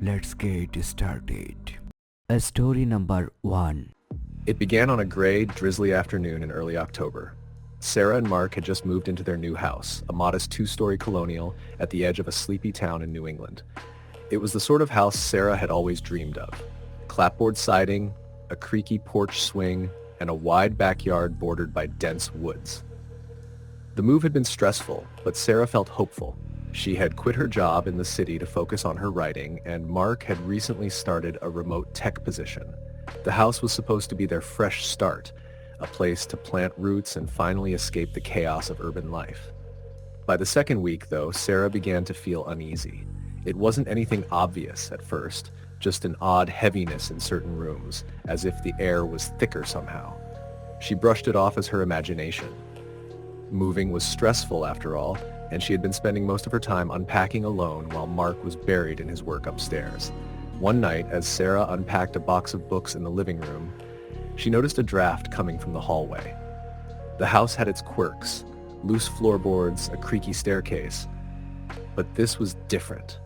Let's get started. Story number 1. It began on a gray, drizzly afternoon in early October. Sarah and Mark had just moved into their new house, a modest two-story colonial at the edge of a sleepy town in New England. It was the sort of house Sarah had always dreamed of. Clapboard siding, a creaky porch swing, and a wide backyard bordered by dense woods. The move had been stressful, but Sarah felt hopeful. She had quit her job in the city to focus on her writing, and Mark had recently started a remote tech position. The house was supposed to be their fresh start, a place to plant roots and finally escape the chaos of urban life. By the second week, though, Sarah began to feel uneasy. It wasn't anything obvious at first, just an odd heaviness in certain rooms, as if the air was thicker somehow. She brushed it off as her imagination. Moving was stressful after all, and she had been spending most of her time unpacking alone while Mark was buried in his work upstairs. One night, as Sarah unpacked a box of books in the living room, she noticed a draft coming from the hallway. The house had its quirks, loose floorboards, a creaky staircase, but this was different.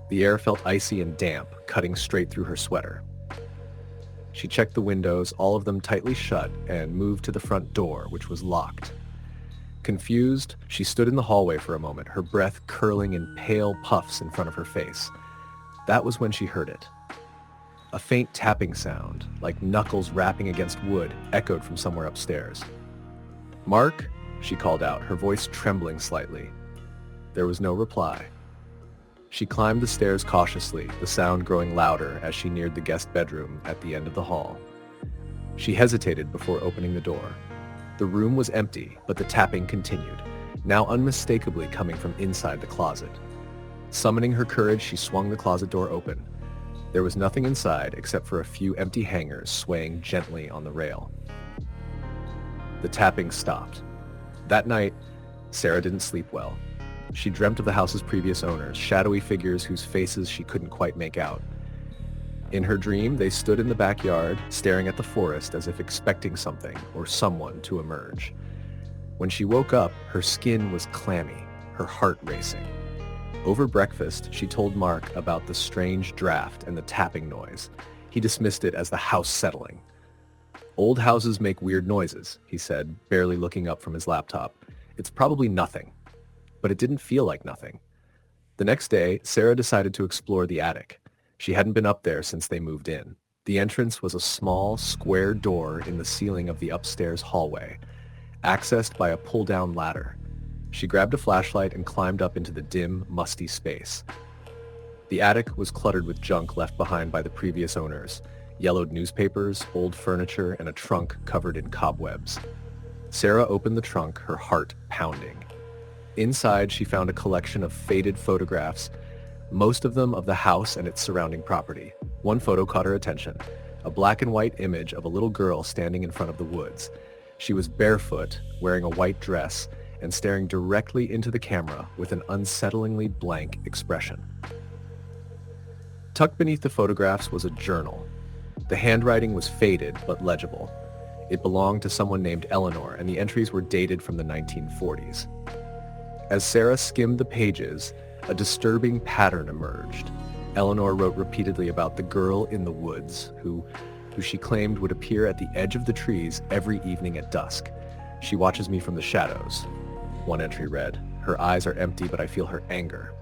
The air felt icy and damp, cutting straight through her sweater. She checked the windows, all of them tightly shut, and moved to the front door, which was locked. Confused, she stood in the hallway for a moment, her breath curling in pale puffs in front of her face. That was when she heard it. A faint tapping sound, like knuckles rapping against wood, echoed from somewhere upstairs. "Mark?" she called out, her voice trembling slightly. There was no reply. She climbed the stairs cautiously, the sound growing louder as she neared the guest bedroom at the end of the hall. She hesitated before opening the door. The room was empty, but the tapping continued, now unmistakably coming from inside the closet. Summoning her courage, she swung the closet door open. There was nothing inside except for a few empty hangers swaying gently on the rail. The tapping stopped. That night, Sarah didn't sleep well. She dreamt of the house's previous owners, shadowy figures whose faces she couldn't quite make out. In her dream, they stood in the backyard, staring at the forest as if expecting something or someone to emerge. When she woke up, her skin was clammy, her heart racing. Over breakfast, she told Mark about the strange draft and the tapping noise. He dismissed it as the house settling. "Old houses make weird noises," he said, barely looking up from his laptop. "It's probably nothing." But it didn't feel like nothing. The next day, Sarah decided to explore the attic. She hadn't been up there since they moved in. The entrance was a small, square door in the ceiling of the upstairs hallway, accessed by a pull-down ladder. She grabbed a flashlight and climbed up into the dim, musty space. The attic was cluttered with junk left behind by the previous owners, yellowed newspapers, old furniture, and a trunk covered in cobwebs. Sarah opened the trunk, her heart pounding. Inside, she found a collection of faded photographs, most of them of the house and its surrounding property. One photo caught her attention, a black and white image of a little girl standing in front of the woods. She was barefoot, wearing a white dress, and staring directly into the camera with an unsettlingly blank expression. Tucked beneath the photographs was a journal. The handwriting was faded but legible. It belonged to someone named Eleanor, and the entries were dated from the 1940s. As Sarah skimmed the pages, a disturbing pattern emerged. Eleanor wrote repeatedly about the girl in the woods, who she claimed would appear at the edge of the trees every evening at dusk. "She watches me from the shadows," one entry read. "Her eyes are empty, but I feel her anger."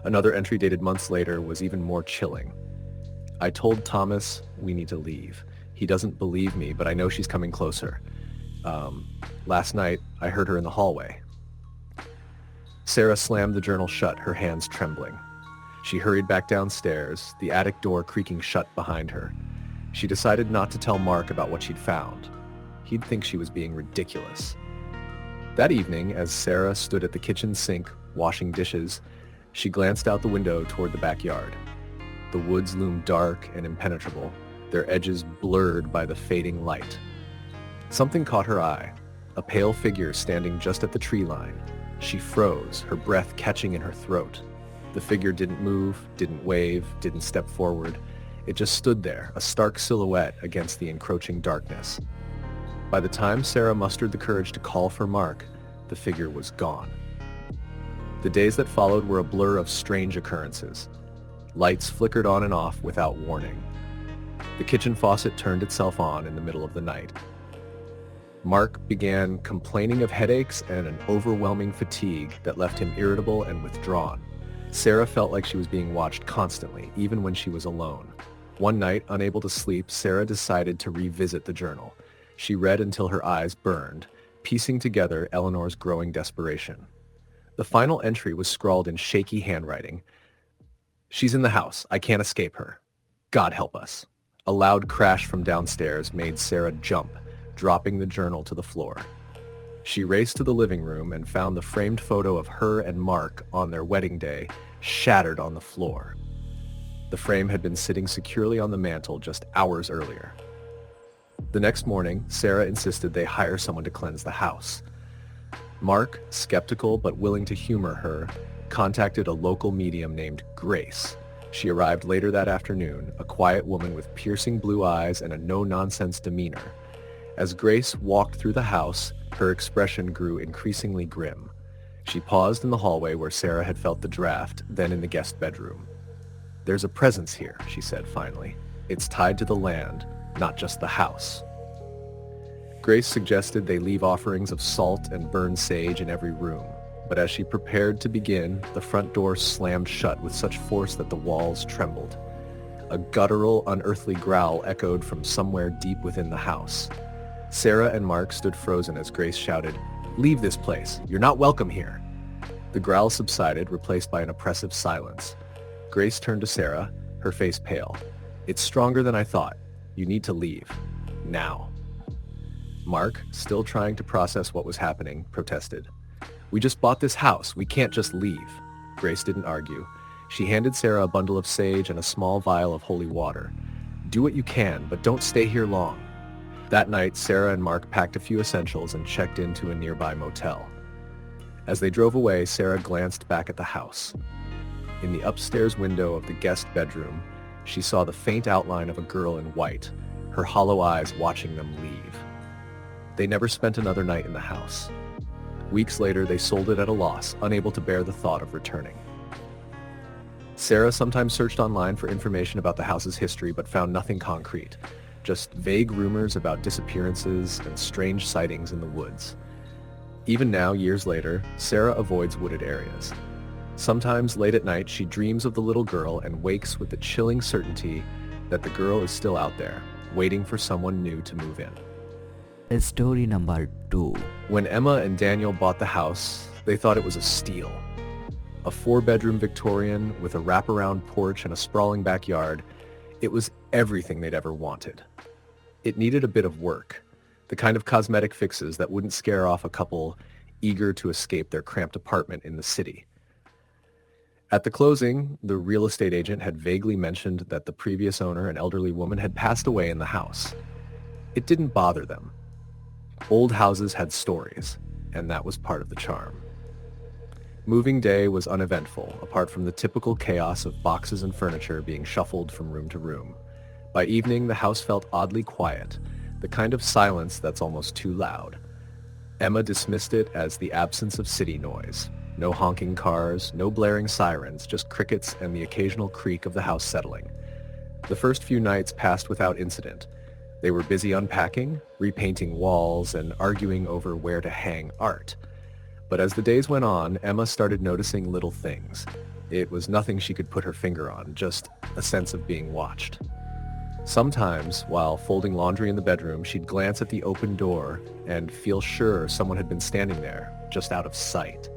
Another entry dated months later was even more chilling. "I told Thomas we need to leave. He doesn't believe me, but I know she's coming closer. Last night, I heard her in the hallway." Sarah slammed the journal shut, her hands trembling. She hurried back downstairs, the attic door creaking shut behind her. She decided not to tell Mark about what she'd found. He'd think she was being ridiculous. That evening, as Sarah stood at the kitchen sink washing dishes, she glanced out the window toward the backyard. The woods loomed dark and impenetrable, their edges blurred by the fading light. Something caught her eye, a pale figure standing just at the tree line. She froze, her breath catching in her throat. The figure didn't move, didn't wave, didn't step forward. It just stood there, a stark silhouette against the encroaching darkness. By the time Sarah mustered the courage to call for Mark, the figure was gone. The days that followed were a blur of strange occurrences. Lights flickered on and off without warning. The kitchen faucet turned itself on in the middle of the night. Mark began complaining of headaches and an overwhelming fatigue that left him irritable and withdrawn. Sarah felt like she was being watched constantly, even when she was alone. One night, unable to sleep, Sarah decided to revisit the journal. She read until her eyes burned, piecing together Eleanor's growing desperation. The final entry was scrawled in shaky handwriting. "She's in the house. I can't escape her. God help us." A loud crash from downstairs made Sarah jump, dropping the journal to the floor. She raced to the living room and found the framed photo of her and Mark on their wedding day shattered on the floor. The frame had been sitting securely on the mantel just hours earlier. The next morning, Sarah insisted they hire someone to cleanse the house. Mark, skeptical but willing to humor her, contacted a local medium named Grace. She arrived later that afternoon, a quiet woman with piercing blue eyes and a no-nonsense demeanor. As Grace walked through the house, her expression grew increasingly grim. She paused in the hallway where Sarah had felt the draft, then in the guest bedroom. "There's a presence here," she said finally. "It's tied to the land, not just the house." Grace suggested they leave offerings of salt and burned sage in every room, but as she prepared to begin, the front door slammed shut with such force that the walls trembled. A guttural, unearthly growl echoed from somewhere deep within the house. Sarah and Mark stood frozen as Grace shouted, "Leave this place. You're not welcome here." The growl subsided, replaced by an oppressive silence. Grace turned to Sarah, her face pale. "It's stronger than I thought. You need to leave. Now." Mark, still trying to process what was happening, protested. "We just bought this house. We can't just leave." Grace didn't argue. She handed Sarah a bundle of sage and a small vial of holy water. "Do what you can, but don't stay here long." That night, Sarah and Mark packed a few essentials and checked into a nearby motel. As they drove away, Sarah glanced back at the house. In the upstairs window of the guest bedroom, she saw the faint outline of a girl in white, her hollow eyes watching them leave. They never spent another night in the house. Weeks later, they sold it at a loss, unable to bear the thought of returning. Sarah sometimes searched online for information about the house's history but found nothing concrete, just vague rumors about disappearances and strange sightings in the woods. Even now, years later, Sarah avoids wooded areas. Sometimes late at night, she dreams of the little girl and wakes with the chilling certainty that the girl is still out there, waiting for someone new to move in. Story number 2. When Emma and Daniel bought the house, they thought it was a steal. A 4-bedroom Victorian with a wraparound porch and a sprawling backyard, it was everything they'd ever wanted. It needed a bit of work, the kind of cosmetic fixes that wouldn't scare off a couple eager to escape their cramped apartment in the city. At the closing, the real estate agent had vaguely mentioned that the previous owner, an elderly woman, had passed away in the house. It didn't bother them. Old houses had stories, and that was part of the charm. Moving day was uneventful, apart from the typical chaos of boxes and furniture being shuffled from room to room. By evening, the house felt oddly quiet, the kind of silence that's almost too loud. Emma dismissed it as the absence of city noise. No honking cars, no blaring sirens, just crickets and the occasional creak of the house settling. The first few nights passed without incident. They were busy unpacking, repainting walls, and arguing over where to hang art. But as the days went on, Emma started noticing little things. It was nothing she could put her finger on, just a sense of being watched. Sometimes, while folding laundry in the bedroom, she'd glance at the open door and feel sure someone had been standing there, just out of sight.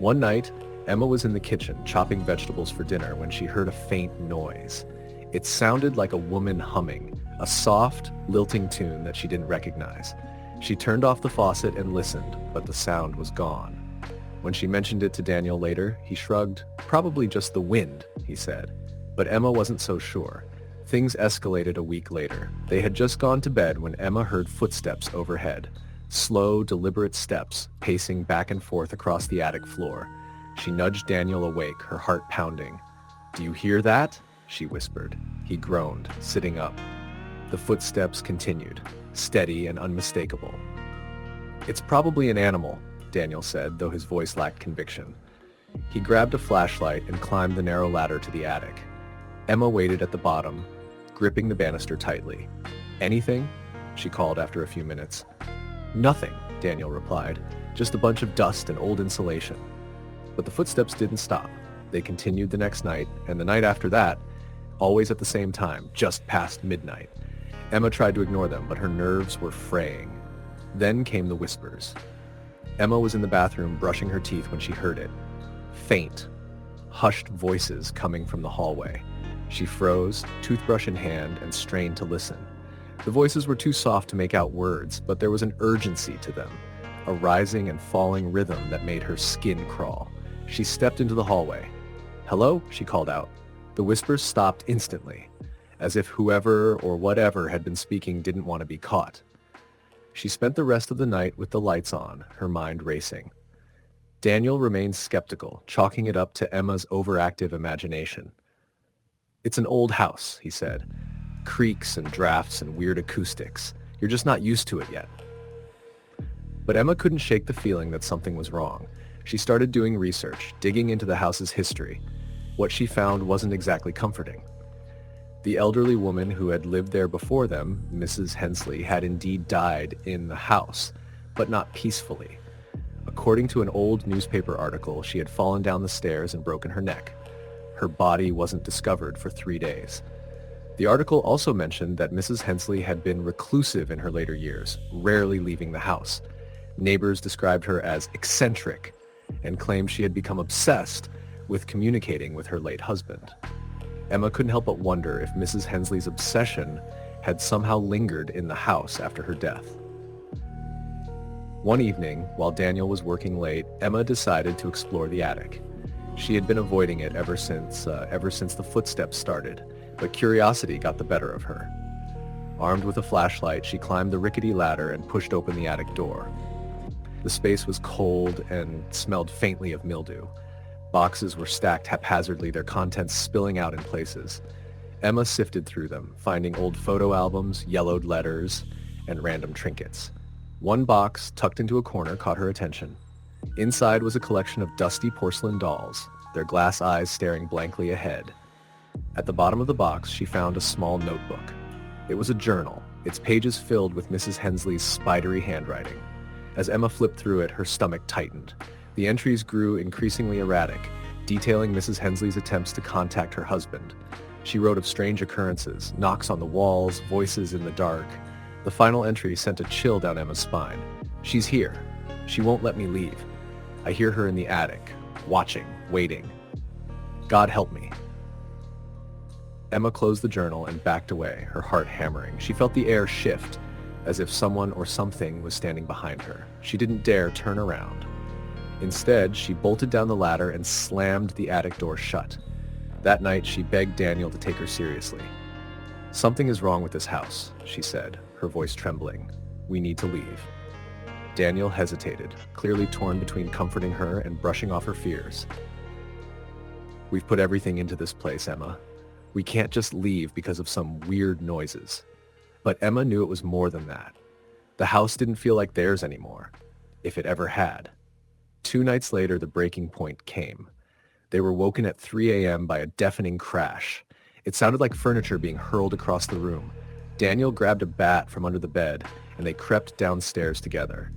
One night, Emma was in the kitchen chopping vegetables for dinner when she heard a faint noise. It sounded like a woman humming, a soft, lilting tune that she didn't recognize. She turned off the faucet and listened, but the sound was gone. When she mentioned it to Daniel later, he shrugged. "Probably just the wind," he said. But Emma wasn't so sure. Things escalated a week later. They had just gone to bed when Emma heard footsteps overhead. Slow, deliberate steps, pacing back and forth across the attic floor. She nudged Daniel awake, her heart pounding. "Do you hear that?" she whispered. He groaned, sitting up. The footsteps continued, steady and unmistakable. "It's probably an animal," Daniel said, though his voice lacked conviction. He grabbed a flashlight and climbed the narrow ladder to the attic. Emma waited at the bottom, gripping the banister tightly. "Anything?" she called after a few minutes. "Nothing," Daniel replied. "Just a bunch of dust and old insulation." But the footsteps didn't stop. They continued the next night, and the night after that, always at the same time, just past midnight. Emma tried to ignore them, but her nerves were fraying. Then came the whispers. Emma was in the bathroom brushing her teeth when she heard it. Faint, hushed voices coming from the hallway. She froze, toothbrush in hand, and strained to listen. The voices were too soft to make out words, but there was an urgency to them, a rising and falling rhythm that made her skin crawl. She stepped into the hallway. "Hello?" she called out. The whispers stopped instantly, as if whoever or whatever had been speaking didn't want to be caught. She spent the rest of the night with the lights on, her mind racing. Daniel remained skeptical, chalking it up to Emma's overactive imagination. "It's an old house," he said. "Creaks and drafts and weird acoustics. You're just not used to it yet." But Emma couldn't shake the feeling that something was wrong. She started doing research, digging into the house's history. What she found wasn't exactly comforting. The elderly woman who had lived there before them, Mrs. Hensley, had indeed died in the house, but not peacefully. According to an old newspaper article, she had fallen down the stairs and broken her neck. Her body wasn't discovered for 3 days. The article also mentioned that Mrs. Hensley had been reclusive in her later years, rarely leaving the house. Neighbors described her as eccentric and claimed she had become obsessed with communicating with her late husband. Emma couldn't help but wonder if Mrs. Hensley's obsession had somehow lingered in the house after her death. One evening, while Daniel was working late, Emma decided to explore the attic. She had been avoiding it ever since the footsteps started, but curiosity got the better of her. Armed with a flashlight, she climbed the rickety ladder and pushed open the attic door. The space was cold and smelled faintly of mildew. Boxes were stacked haphazardly, their contents spilling out in places. Emma sifted through them, finding old photo albums, yellowed letters, and random trinkets. One box, tucked into a corner, caught her attention. Inside was a collection of dusty porcelain dolls, their glass eyes staring blankly ahead. At the bottom of the box, she found a small notebook. It was a journal, its pages filled with Mrs. Hensley's spidery handwriting. As Emma flipped through it, her stomach tightened. The entries grew increasingly erratic, detailing Mrs. Hensley's attempts to contact her husband. She wrote of strange occurrences, knocks on the walls, voices in the dark. The final entry sent a chill down Emma's spine. "She's here. She won't let me leave. I hear her in the attic, watching, waiting. God help me." Emma closed the journal and backed away, her heart hammering. She felt the air shift, as if someone or something was standing behind her. She didn't dare turn around. Instead, she bolted down the ladder and slammed the attic door shut. That night, she begged Daniel to take her seriously. "Something is wrong with this house," she said, her voice trembling. "We need to leave." Daniel hesitated, clearly torn between comforting her and brushing off her fears. "We've put everything into this place, Emma. We can't just leave because of some weird noises." But Emma knew it was more than that. The house didn't feel like theirs anymore, if it ever had. 2 nights later, the breaking point came. They were woken at 3 a.m. by a deafening crash. It sounded like furniture being hurled across the room. Daniel grabbed a bat from under the bed, and they crept downstairs together.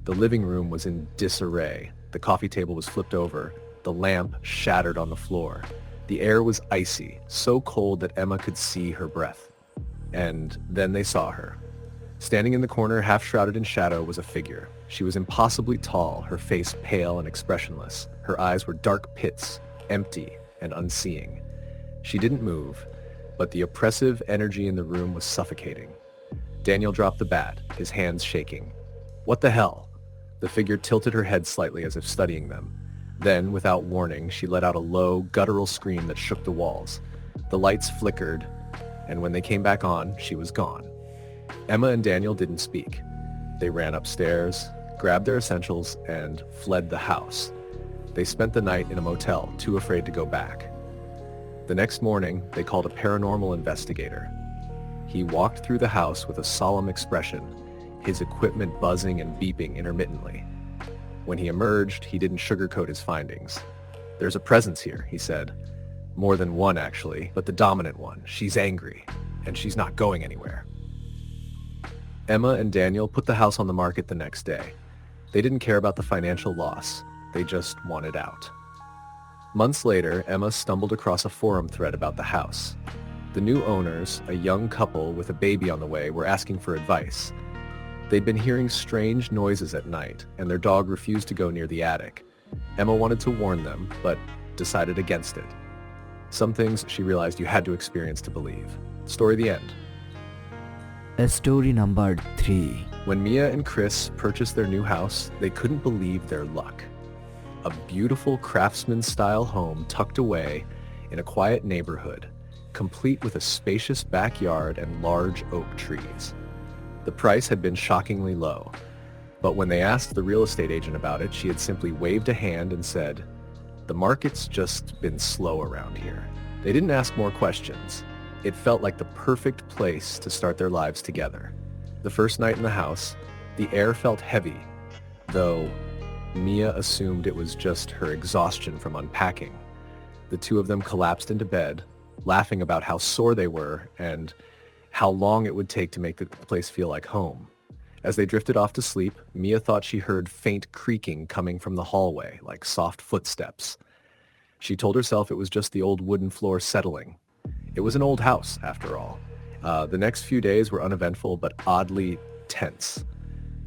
The living room was in disarray. The coffee table was flipped over. The lamp shattered on the floor. The air was icy, so cold that Emma could see her breath. And then they saw her. Standing in the corner, half shrouded in shadow, was a figure. She was impossibly tall, her face pale and expressionless. Her eyes were dark pits, empty and unseeing. She didn't move, but the oppressive energy in the room was suffocating. Daniel dropped the bat, his hands shaking. "What the hell?" The figure tilted her head slightly as if studying them. Then, without warning, she let out a low, guttural scream that shook the walls. The lights flickered, and when they came back on, she was gone. Emma and Daniel didn't speak. They ran upstairs, grabbed their essentials, and fled the house. They spent the night in a motel, too afraid to go back. The next morning, they called a paranormal investigator. He walked through the house with a solemn expression, his equipment buzzing and beeping intermittently. When he emerged, he didn't sugarcoat his findings. "There's a presence here," he said. "More than one, actually, but the dominant one. She's angry, and she's not going anywhere." Emma and Daniel put the house on the market the next day. They didn't care about the financial loss. They just wanted out. Months later, Emma stumbled across a forum thread about the house. The new owners, a young couple with a baby on the way, were asking for advice. They'd been hearing strange noises at night, and their dog refused to go near the attic. Emma wanted to warn them, but decided against it. Some things she realized you had to experience to believe. Story the end. Story number 3. When Mia and Chris purchased their new house, they couldn't believe their luck. A beautiful craftsman-style home tucked away in a quiet neighborhood, complete with a spacious backyard and large oak trees. The price had been shockingly low, but when they asked the real estate agent about it, she had simply waved a hand and said, "The market's just been slow around here." They didn't ask more questions. It felt like the perfect place to start their lives together. The first night in the house, the air felt heavy, though Mia assumed it was just her exhaustion from unpacking. The two of them collapsed into bed, laughing about how sore they were and how long it would take to make the place feel like home. As they drifted off to sleep, Mia thought she heard faint creaking coming from the hallway, like soft footsteps. She told herself it was just the old wooden floor settling. It was an old house, after all. The next few days were uneventful but oddly tense.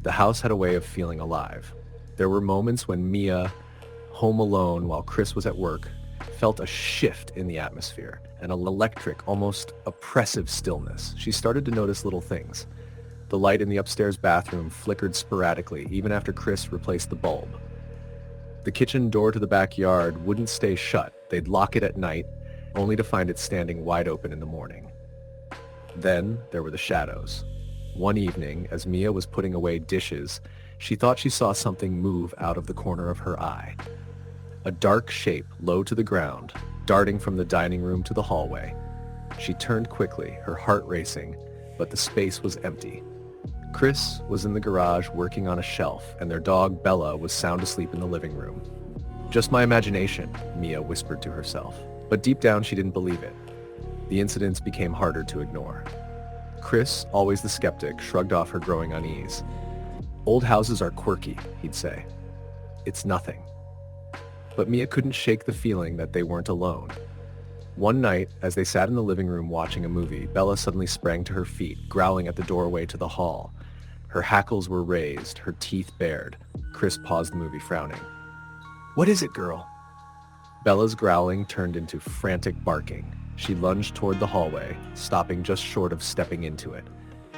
The house had a way of feeling alive. There were moments when Mia, home alone while Chris was at work, felt a shift in the atmosphere, an electric, almost oppressive stillness. She started to notice little things. The light in the upstairs bathroom flickered sporadically, even after Chris replaced the bulb. The kitchen door to the backyard wouldn't stay shut. They'd lock it at night, only to find it standing wide open in the morning. Then there were the shadows. One evening, as Mia was putting away dishes, she thought she saw something move out of the corner of her eye. A dark shape low to the ground, darting from the dining room to the hallway. She turned quickly, her heart racing, but the space was empty. Chris was in the garage working on a shelf, and their dog Bella was sound asleep in the living room. "Just my imagination," Mia whispered to herself. But deep down she didn't believe it. The incidents became harder to ignore. Chris, always the skeptic, shrugged off her growing unease. "Old houses are quirky," he'd say. "It's nothing." But Mia couldn't shake the feeling that they weren't alone. One night, as they sat in the living room watching a movie, Bella suddenly sprang to her feet, growling at the doorway to the hall. Her hackles were raised, her teeth bared. Chris paused the movie, frowning. "What is it, girl?" Bella's growling turned into frantic barking. She lunged toward the hallway, stopping just short of stepping into it.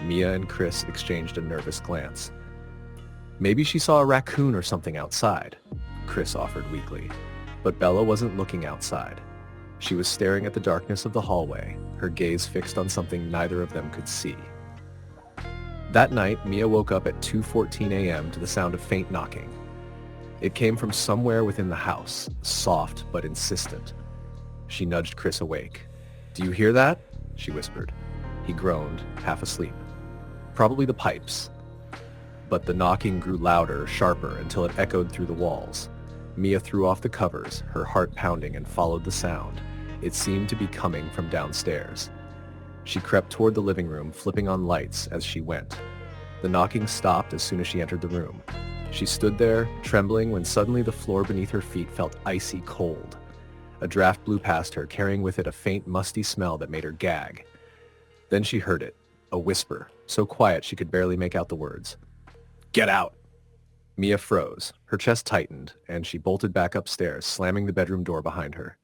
Mia and Chris exchanged a nervous glance. "Maybe she saw a raccoon or something outside," Chris offered weakly. But Bella wasn't looking outside. She was staring at the darkness of the hallway, her gaze fixed on something neither of them could see. That night, Mia woke up at 2:14 a.m. to the sound of faint knocking. It came from somewhere within the house, soft but insistent. She nudged Chris awake. "Do you hear that?" she whispered. He groaned, half asleep. "Probably the pipes." But the knocking grew louder, sharper, until it echoed through the walls. Mia threw off the covers, her heart pounding, and followed the sound. It seemed to be coming from downstairs. She crept toward the living room, flipping on lights as she went. The knocking stopped as soon as she entered the room. She stood there, trembling, when suddenly the floor beneath her feet felt icy cold. A draft blew past her, carrying with it a faint, musty smell that made her gag. Then she heard it, a whisper, so quiet she could barely make out the words. "Get out!" Mia froze, her chest tightened, and she bolted back upstairs, slamming the bedroom door behind her.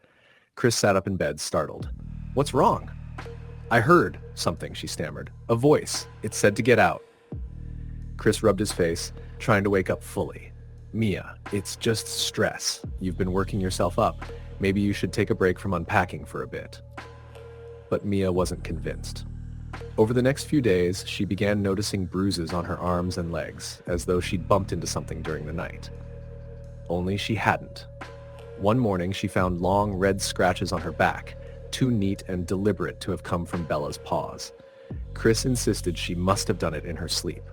Chris sat up in bed, startled. "What's wrong?" "I heard something," she stammered. "A voice. It said to get out." Chris rubbed his face, trying to wake up fully. "Mia, it's just stress. You've been working yourself up. Maybe you should take a break from unpacking for a bit." But Mia wasn't convinced. Over the next few days, she began noticing bruises on her arms and legs, as though she'd bumped into something during the night. Only she hadn't. One morning, she found long red scratches on her back, too neat and deliberate to have come from Bella's paws. Chris insisted she must have done it in her sleep.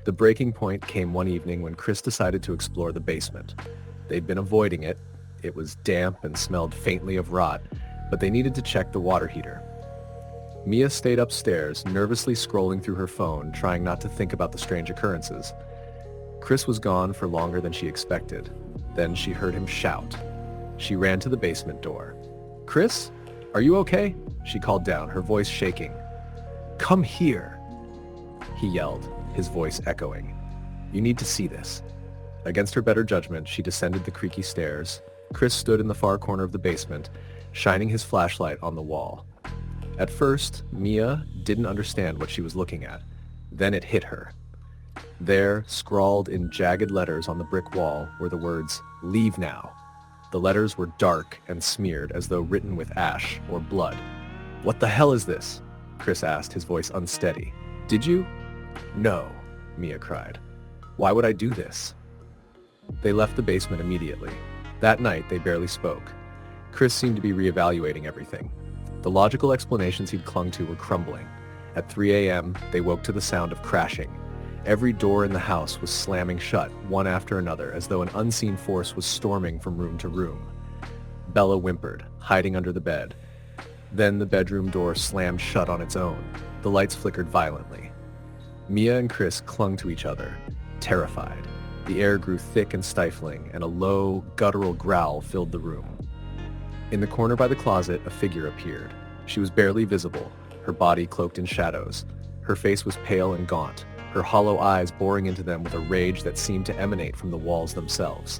The breaking point came one evening when Chris decided to explore the basement. They'd been avoiding it, It was damp and smelled faintly of rot, but they needed to check the water heater. Mia stayed upstairs, nervously scrolling through her phone, trying not to think about the strange occurrences. Chris was gone for longer than she expected. Then she heard him shout. She ran to the basement door. "Chris? Are you okay?" She called down, her voice shaking. "Come here," he yelled, his voice echoing. "You need to see this." Against her better judgment, she descended the creaky stairs. Chris stood in the far corner of the basement, shining his flashlight on the wall. At first, Mia didn't understand what she was looking at. Then it hit her. There, scrawled in jagged letters on the brick wall, were the words, "Leave now." The letters were dark and smeared as though written with ash or blood. "What the hell is this?" Chris asked, his voice unsteady. "Did you?" "No," Mia cried. "Why would I do this?" They left the basement immediately. That night, they barely spoke. Chris seemed to be reevaluating everything. The logical explanations he'd clung to were crumbling. At 3 a.m., they woke to the sound of crashing. Every door in the house was slamming shut, one after another, as though an unseen force was storming from room to room. Bella whimpered, hiding under the bed. Then the bedroom door slammed shut on its own. The lights flickered violently. Mia and Chris clung to each other, terrified. The air grew thick and stifling, and a low, guttural growl filled the room. In the corner by the closet, a figure appeared. She was barely visible, her body cloaked in shadows. Her face was pale and gaunt, her hollow eyes boring into them with a rage that seemed to emanate from the walls themselves.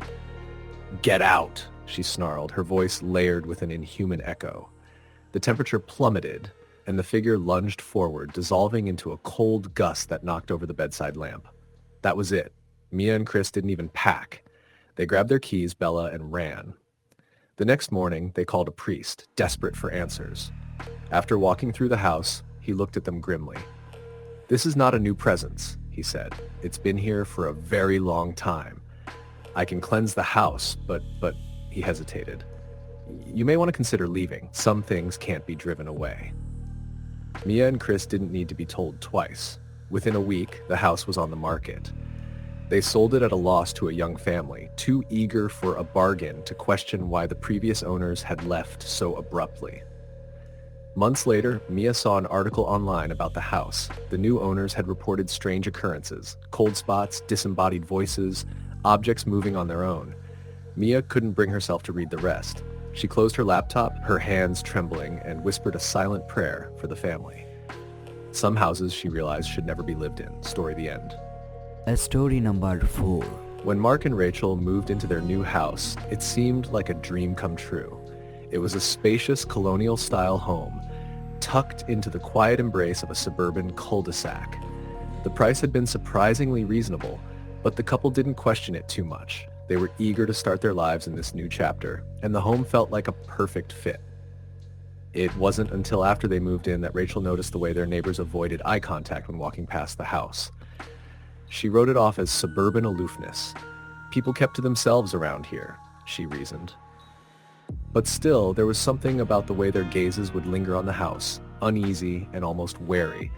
"Get out!" she snarled, her voice layered with an inhuman echo. The temperature plummeted, and the figure lunged forward, dissolving into a cold gust that knocked over the bedside lamp. That was it. Mia and Chris didn't even pack. They grabbed their keys, Bella, and ran. The next morning, they called a priest, desperate for answers. After walking through the house, he looked at them grimly. "This is not a new presence," he said. "It's been here for a very long time. I can cleanse the house, but he hesitated. "You may want to consider leaving. Some things can't be driven away." Mia and Chris didn't need to be told twice. Within a week, the house was on the market. They sold it at a loss to a young family, too eager for a bargain to question why the previous owners had left so abruptly. Months later, Mia saw an article online about the house. The new owners had reported strange occurrences, cold spots, disembodied voices, objects moving on their own. Mia couldn't bring herself to read the rest. She closed her laptop, her hands trembling, and whispered a silent prayer for the family. Some houses, she realized, should never be lived in. Story the end. Story number 4. When Mark and Rachel moved into their new house, it seemed like a dream come true. It was a spacious colonial-style home, tucked into the quiet embrace of a suburban cul-de-sac. The price had been surprisingly reasonable, but the couple didn't question it too much. They were eager to start their lives in this new chapter, and the home felt like a perfect fit. It wasn't until after they moved in that Rachel noticed the way their neighbors avoided eye contact when walking past the house. She wrote it off as suburban aloofness. People kept to themselves around here, she reasoned. But still, there was something about the way their gazes would linger on the house, uneasy and almost wary,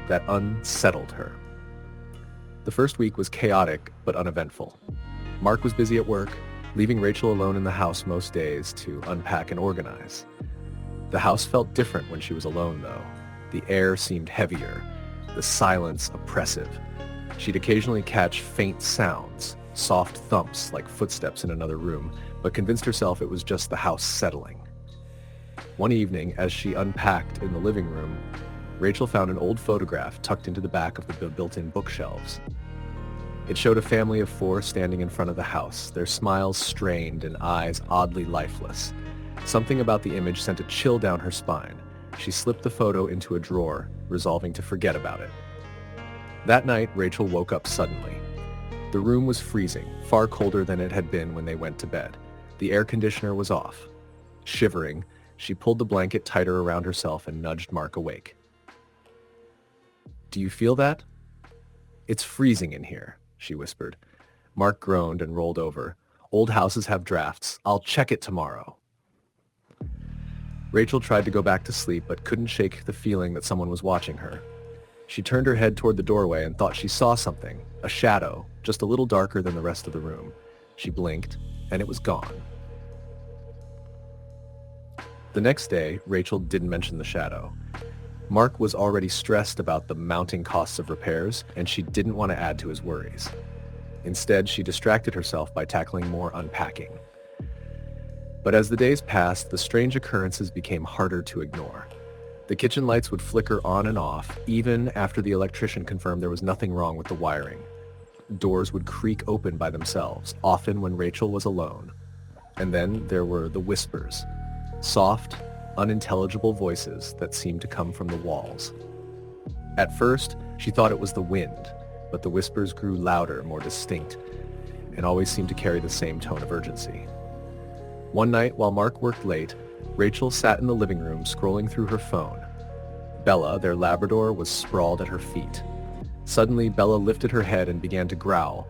that unsettled her. The first week was chaotic but uneventful. Mark was busy at work, leaving Rachel alone in the house most days to unpack and organize. The house felt different when she was alone, though. The air seemed heavier, the silence oppressive. She'd occasionally catch faint sounds, soft thumps like footsteps in another room, but convinced herself it was just the house settling. One evening, as she unpacked in the living room, Rachel found an old photograph tucked into the back of the built-in bookshelves. It showed a family of 4 standing in front of the house, their smiles strained and eyes oddly lifeless. Something about the image sent a chill down her spine. She slipped the photo into a drawer, resolving to forget about it. That night, Rachel woke up suddenly. The room was freezing, far colder than it had been when they went to bed. The air conditioner was off. Shivering, she pulled the blanket tighter around herself and nudged Mark awake. "Do you feel that?" "It's freezing in here," she whispered. Mark groaned and rolled over. "Old houses have drafts. I'll check it tomorrow." Rachel tried to go back to sleep but couldn't shake the feeling that someone was watching her. She turned her head toward the doorway and thought she saw something, a shadow, just a little darker than the rest of the room. She blinked, and it was gone. The next day, Rachel didn't mention the shadow. Mark was already stressed about the mounting costs of repairs, and she didn't want to add to his worries. Instead, she distracted herself by tackling more unpacking. But as the days passed, the strange occurrences became harder to ignore. The kitchen lights would flicker on and off, even after the electrician confirmed there was nothing wrong with the wiring. Doors would creak open by themselves, often when Rachel was alone. And then there were the whispers, soft, unintelligible voices that seemed to come from the walls. At first, she thought it was the wind, but the whispers grew louder, more distinct, and always seemed to carry the same tone of urgency. One night, while Mark worked late, Rachel sat in the living room scrolling through her phone. Bella, their Labrador, was sprawled at her feet. Suddenly, Bella lifted her head and began to growl,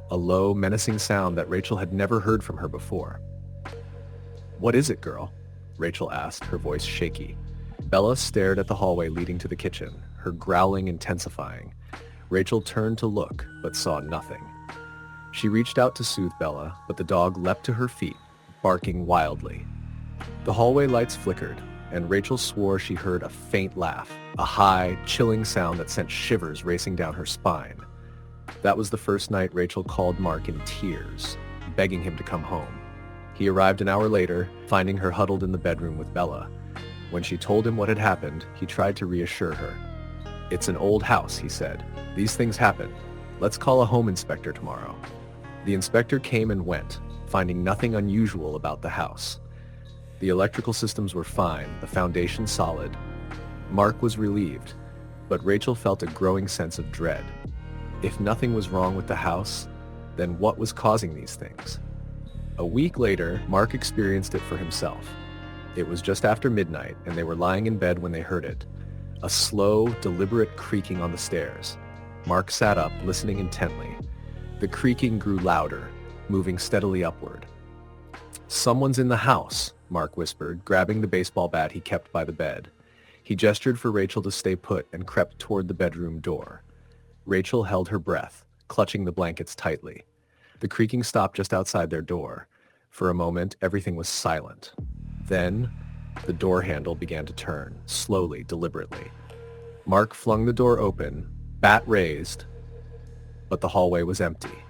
a low, menacing sound that Rachel had never heard from her before. "What is it, girl?" Rachel asked, her voice shaky. Bella stared at the hallway leading to the kitchen, her growling intensifying. Rachel turned to look, but saw nothing. She reached out to soothe Bella, but the dog leapt to her feet, barking wildly. The hallway lights flickered, and Rachel swore she heard a faint laugh, a high, chilling sound that sent shivers racing down her spine. That was the first night Rachel called Mark in tears, begging him to come home. He arrived an hour later, finding her huddled in the bedroom with Bella. When she told him what had happened, he tried to reassure her. "It's an old house," he said. "These things happen. Let's call a home inspector tomorrow." The inspector came and went, finding nothing unusual about the house. The electrical systems were fine, the foundation solid. Mark was relieved, but Rachel felt a growing sense of dread. If nothing was wrong with the house, then what was causing these things? A week later, Mark experienced it for himself. It was just after midnight, and they were lying in bed when they heard it. A slow, deliberate creaking on the stairs. Mark sat up, listening intently. The creaking grew louder, moving steadily upward. "Someone's in the house," Mark whispered, grabbing the baseball bat he kept by the bed. He gestured for Rachel to stay put and crept toward the bedroom door. Rachel held her breath, clutching the blankets tightly. The creaking stopped just outside their door. For a moment, everything was silent. Then, the door handle began to turn, slowly, deliberately. Mark flung the door open, bat raised, but the hallway was empty.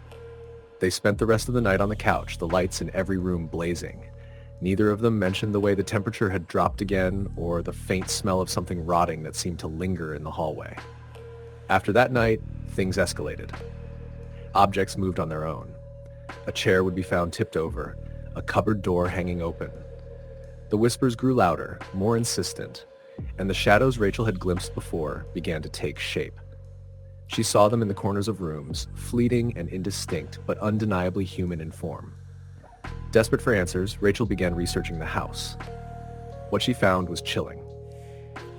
They spent the rest of the night on the couch, the lights in every room blazing. Neither of them mentioned the way the temperature had dropped again or the faint smell of something rotting that seemed to linger in the hallway. After that night, things escalated. Objects moved on their own. A chair would be found tipped over, a cupboard door hanging open. The whispers grew louder, more insistent, and the shadows Rachel had glimpsed before began to take shape. She saw them in the corners of rooms, fleeting and indistinct, but undeniably human in form. Desperate for answers, Rachel began researching the house. What she found was chilling.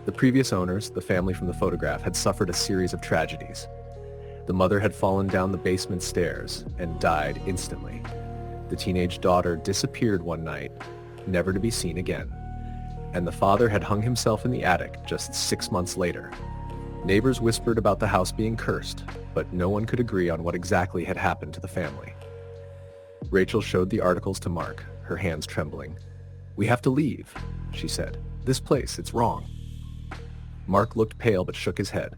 The previous owners, the family from the photograph, had suffered a series of tragedies. The mother had fallen down the basement stairs and died instantly. The teenage daughter disappeared one night, never to be seen again. And the father had hung himself in the attic just 6 months later. Neighbors whispered about the house being cursed, but no one could agree on what exactly had happened to the family. Rachel showed the articles to Mark, her hands trembling. "We have to leave," she said. "This place, it's wrong." Mark looked pale but shook his head.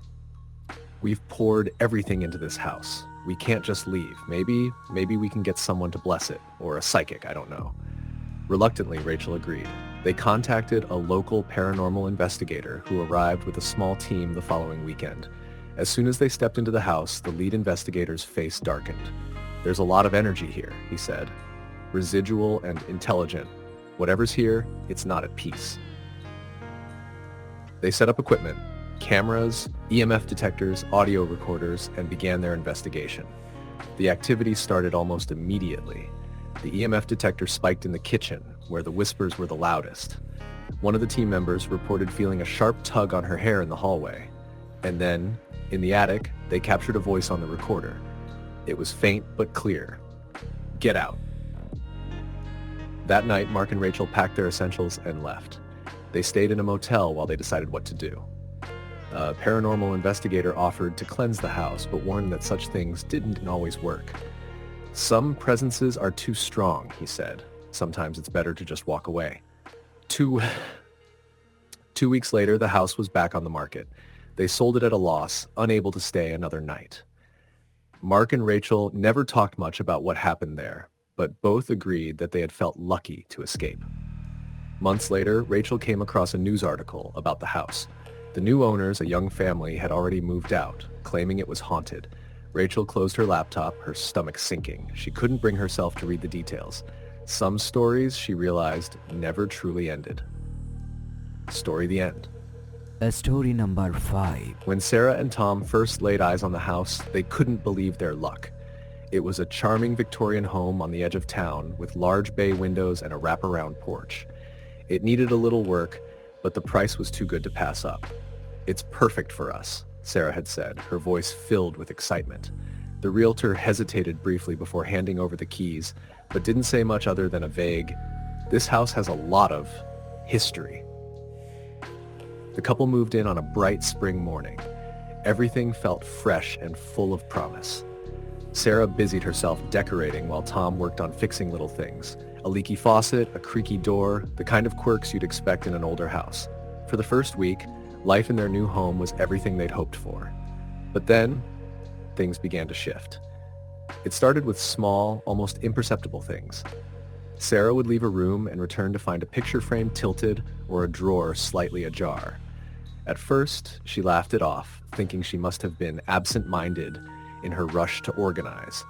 "We've poured everything into this house. We can't just leave. Maybe we can get someone to bless it, or a psychic, I don't know." Reluctantly, Rachel agreed. They contacted a local paranormal investigator who arrived with a small team the following weekend. As soon as they stepped into the house, the lead investigator's face darkened. "There's a lot of energy here," he said. "Residual and intelligent. Whatever's here, it's not at peace." They set up equipment, cameras, EMF detectors, audio recorders, and began their investigation. The activity started almost immediately. The EMF detector spiked in the kitchen, where the whispers were the loudest. One of the team members reported feeling a sharp tug on her hair in the hallway. And then, in the attic, they captured a voice on the recorder. It was faint but clear. "Get out." That night, Mark and Rachel packed their essentials and left. They stayed in a motel while they decided what to do. A paranormal investigator offered to cleanse the house, but warned that such things didn't always work. "Some presences are too strong," he said. "Sometimes it's better to just walk away." Two, 2 weeks later, the house was back on the market. They sold it at a loss, unable to stay another night. Mark and Rachel never talked much about what happened there, but both agreed that they had felt lucky to escape. Months later, Rachel came across a news article about the house. The new owners, a young family, had already moved out, claiming it was haunted. Rachel closed her laptop, her stomach sinking. She couldn't bring herself to read the details. Some stories, she realized, never truly ended. Story the end. Story number 5. When Sarah and Tom first laid eyes on the house, they couldn't believe their luck. It was a charming Victorian home on the edge of town with large bay windows and a wraparound porch. It needed a little work, but the price was too good to pass up. "It's perfect for us," Sarah had said, her voice filled with excitement. The realtor hesitated briefly before handing over the keys, but didn't say much other than a vague, "This house has a lot of history." The couple moved in on a bright spring morning. Everything felt fresh and full of promise. Sarah busied herself decorating while Tom worked on fixing little things. A leaky faucet, a creaky door, the kind of quirks you'd expect in an older house. For the first week, life in their new home was everything they'd hoped for. But then, things began to shift. It started with small, almost imperceptible things. Sarah would leave a room and return to find a picture frame tilted or a drawer slightly ajar. At first, she laughed it off, thinking she must have been absent-minded in her rush to organize.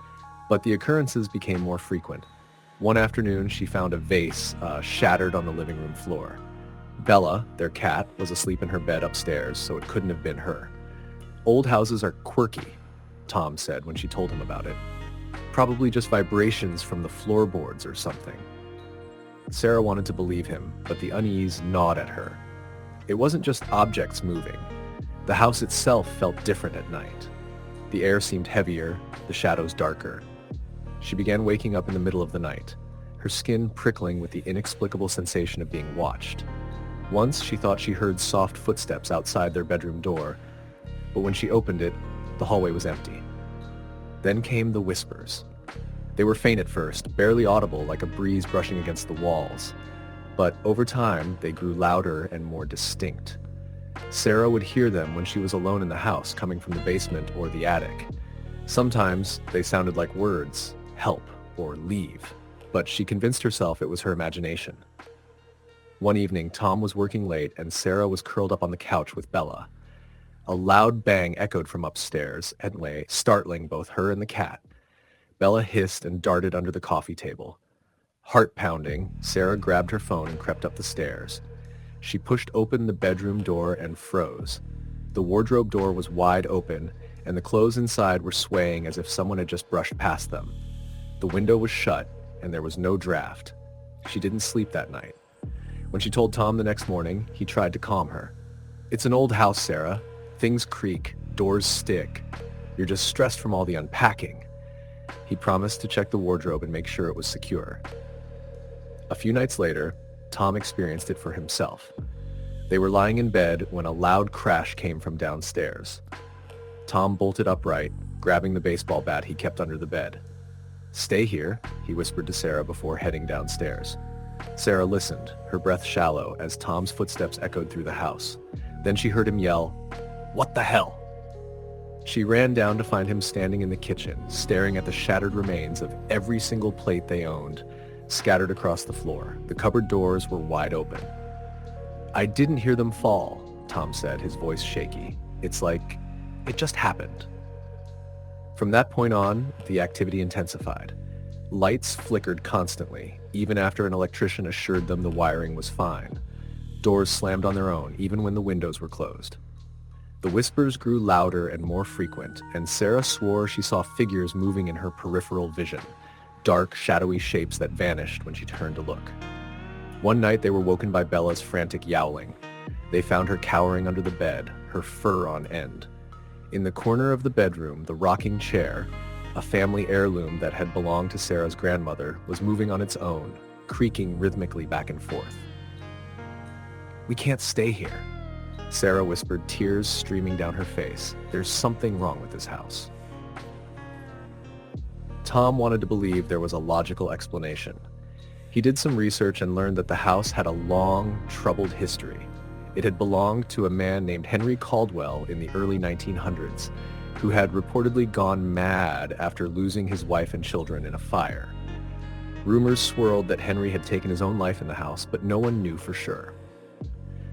But the occurrences became more frequent. One afternoon, she found a vase shattered on the living room floor. Bella, their cat, was asleep in her bed upstairs, so it couldn't have been her. "Old houses are quirky," Tom said when she told him about it. "Probably just vibrations from the floorboards or something." Sarah wanted to believe him, but the unease gnawed at her. It wasn't just objects moving. The house itself felt different at night. The air seemed heavier, the shadows darker. She began waking up in the middle of the night, her skin prickling with the inexplicable sensation of being watched. Once she thought she heard soft footsteps outside their bedroom door, but when she opened it, the hallway was empty. Then came the whispers. They were faint at first, barely audible like a breeze brushing against the walls. But over time, they grew louder and more distinct. Sarah would hear them when she was alone in the house, coming from the basement or the attic. Sometimes they sounded like words, help or leave, but she convinced herself it was her imagination. One evening, Tom was working late and Sarah was curled up on the couch with Bella. A loud bang echoed from upstairs and lay, startling both her and the cat. Bella hissed and darted under the coffee table. Heart pounding, Sarah grabbed her phone and crept up the stairs. She pushed open the bedroom door and froze. The wardrobe door was wide open, and the clothes inside were swaying as if someone had just brushed past them. The window was shut, and there was no draft. She didn't sleep that night. When she told Tom the next morning, he tried to calm her. "It's an old house, Sarah. Things creak, doors stick. You're just stressed from all the unpacking." He promised to check the wardrobe and make sure it was secure. A few nights later, Tom experienced it for himself. They were lying in bed when a loud crash came from downstairs. Tom bolted upright, grabbing the baseball bat he kept under the bed. "Stay here," he whispered to Sarah before heading downstairs. Sarah listened, her breath shallow, as Tom's footsteps echoed through the house. Then she heard him yell, "What the hell?" She ran down to find him standing in the kitchen, staring at the shattered remains of every single plate they owned, scattered across the floor. The cupboard doors were wide open. "I didn't hear them fall," Tom said, his voice shaky. "It's like it just happened." From that point on, the activity intensified. Lights flickered constantly, even after an electrician assured them the wiring was fine. Doors slammed on their own, even when the windows were closed. The whispers grew louder and more frequent, and Sarah swore she saw figures moving in her peripheral vision, dark, shadowy shapes that vanished when she turned to look. One night they were woken by Bella's frantic yowling. They found her cowering under the bed, her fur on end. In the corner of the bedroom, the rocking chair, a family heirloom that had belonged to Sarah's grandmother, was moving on its own, creaking rhythmically back and forth. "We can't stay here," Sarah whispered, tears streaming down her face. "There's something wrong with this house." Tom wanted to believe there was a logical explanation. He did some research and learned that the house had a long, troubled history. It had belonged to a man named Henry Caldwell in the early 1900s, who had reportedly gone mad after losing his wife and children in a fire. Rumors swirled that Henry had taken his own life in the house, but no one knew for sure.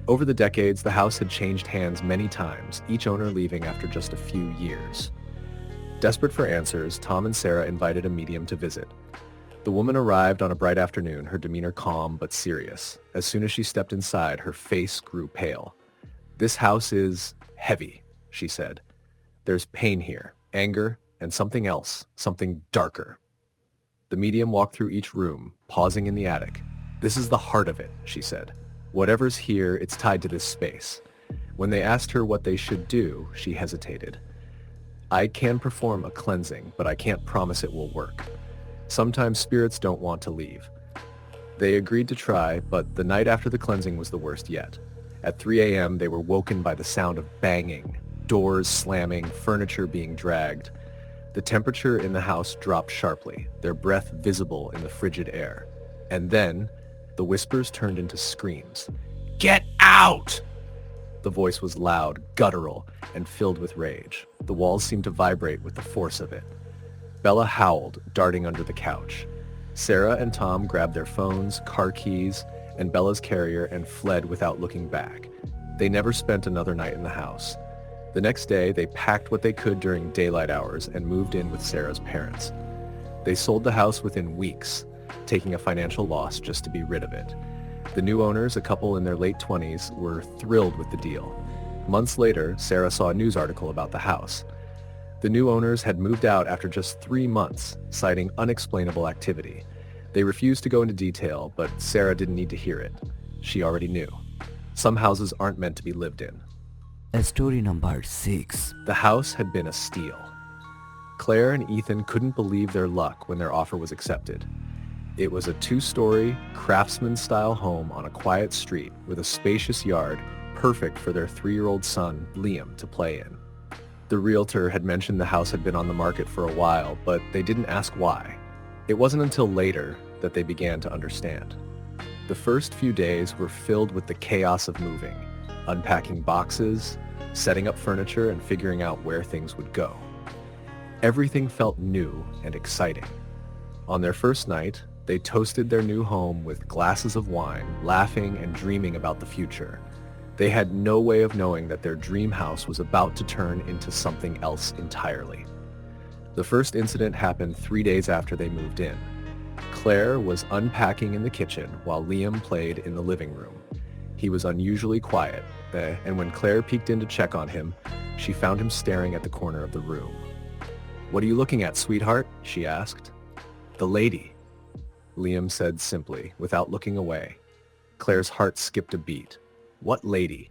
Over the decades, the house had changed hands many times, each owner leaving after just a few years. Desperate for answers, Tom and Sarah invited a medium to visit. The woman arrived on a bright afternoon, her demeanor calm but serious. As soon as she stepped inside, her face grew pale. "This house is heavy," she said. "There's pain here, anger, and something else, something darker." The medium walked through each room, pausing in the attic. "This is the heart of it," she said. "Whatever's here, it's tied to this space." When they asked her what they should do, she hesitated. "I can perform a cleansing, but I can't promise it will work. Sometimes spirits don't want to leave." They agreed to try, but the night after the cleansing was the worst yet. At 3 a.m., they were woken by the sound of banging, doors slamming, furniture being dragged. The temperature in the house dropped sharply, their breath visible in the frigid air. And then, the whispers turned into screams. "Get out!" The voice was loud, guttural, and filled with rage. The walls seemed to vibrate with the force of it. Bella howled, darting under the couch. Sarah and Tom grabbed their phones, car keys, and Bella's carrier and fled without looking back. They never spent another night in the house. The next day, they packed what they could during daylight hours and moved in with Sarah's parents. They sold the house within weeks, taking a financial loss just to be rid of it. The new owners, a couple in their late 20s, were thrilled with the deal. Months later, Sarah saw a news article about the house. The new owners had moved out after just 3 months, citing unexplainable activity. They refused to go into detail, but Sarah didn't need to hear it. She already knew. Some houses aren't meant to be lived in. Story number 6. The house had been a steal. Claire and Ethan couldn't believe their luck when their offer was accepted. It was a 2-story, craftsman-style home on a quiet street with a spacious yard, perfect for their 3-year-old son, Liam, to play in. The realtor had mentioned the house had been on the market for a while, but they didn't ask why. It wasn't until later that they began to understand. The first few days were filled with the chaos of moving, unpacking boxes, setting up furniture, and figuring out where things would go. Everything felt new and exciting. On their first night, they toasted their new home with glasses of wine, laughing and dreaming about the future. They had no way of knowing that their dream house was about to turn into something else entirely. The first incident happened 3 days after they moved in. Claire was unpacking in the kitchen while Liam played in the living room. He was unusually quiet, and when Claire peeked in to check on him, she found him staring at the corner of the room. "What are you looking at, sweetheart?" she asked. "The lady," Liam said simply, without looking away. Claire's heart skipped a beat. "What lady?"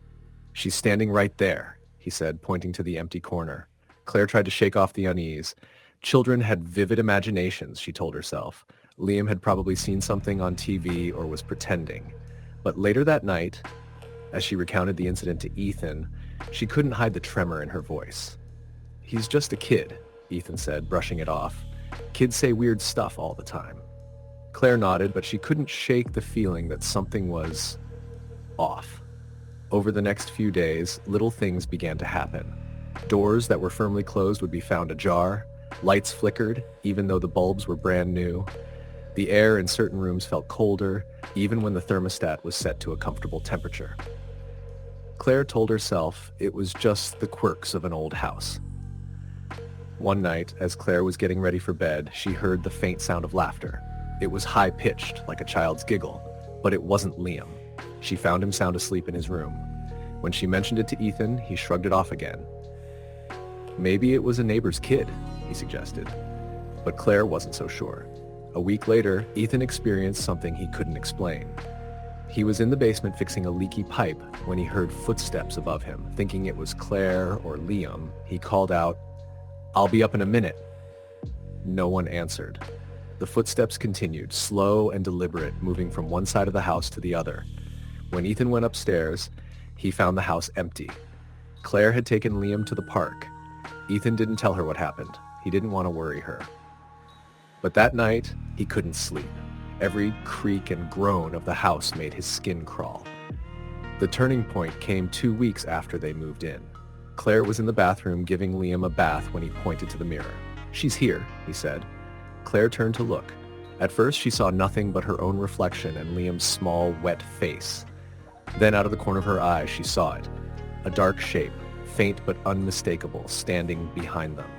"She's standing right there," he said, pointing to the empty corner. Claire tried to shake off the unease. Children had vivid imaginations, she told herself. Liam had probably seen something on TV or was pretending. But later that night, as she recounted the incident to Ethan, she couldn't hide the tremor in her voice. "He's just a kid," Ethan said, brushing it off. "Kids say weird stuff all the time." Claire nodded, but she couldn't shake the feeling that something was off. Over the next few days, little things began to happen. Doors that were firmly closed would be found ajar. Lights flickered, even though the bulbs were brand new. The air in certain rooms felt colder, even when the thermostat was set to a comfortable temperature. Claire told herself it was just the quirks of an old house. One night, as Claire was getting ready for bed, she heard the faint sound of laughter. It was high-pitched, like a child's giggle, but it wasn't Liam. She found him sound asleep in his room. When she mentioned it to Ethan, he shrugged it off again. "Maybe it was a neighbor's kid," he suggested. But Claire wasn't so sure. A week later, Ethan experienced something he couldn't explain. He was in the basement fixing a leaky pipe when he heard footsteps above him. Thinking it was Claire or Liam, he called out, "I'll be up in a minute." No one answered. The footsteps continued, slow and deliberate, moving from one side of the house to the other. When Ethan went upstairs, he found the house empty. Claire had taken Liam to the park. Ethan didn't tell her what happened. He didn't want to worry her. But that night, he couldn't sleep. Every creak and groan of the house made his skin crawl. The turning point came 2 weeks after they moved in. Claire was in the bathroom giving Liam a bath when he pointed to the mirror. "She's here," he said. Claire turned to look. At first, she saw nothing but her own reflection and Liam's small, wet face. Then out of the corner of her eye, she saw it. A dark shape, faint but unmistakable, standing behind them.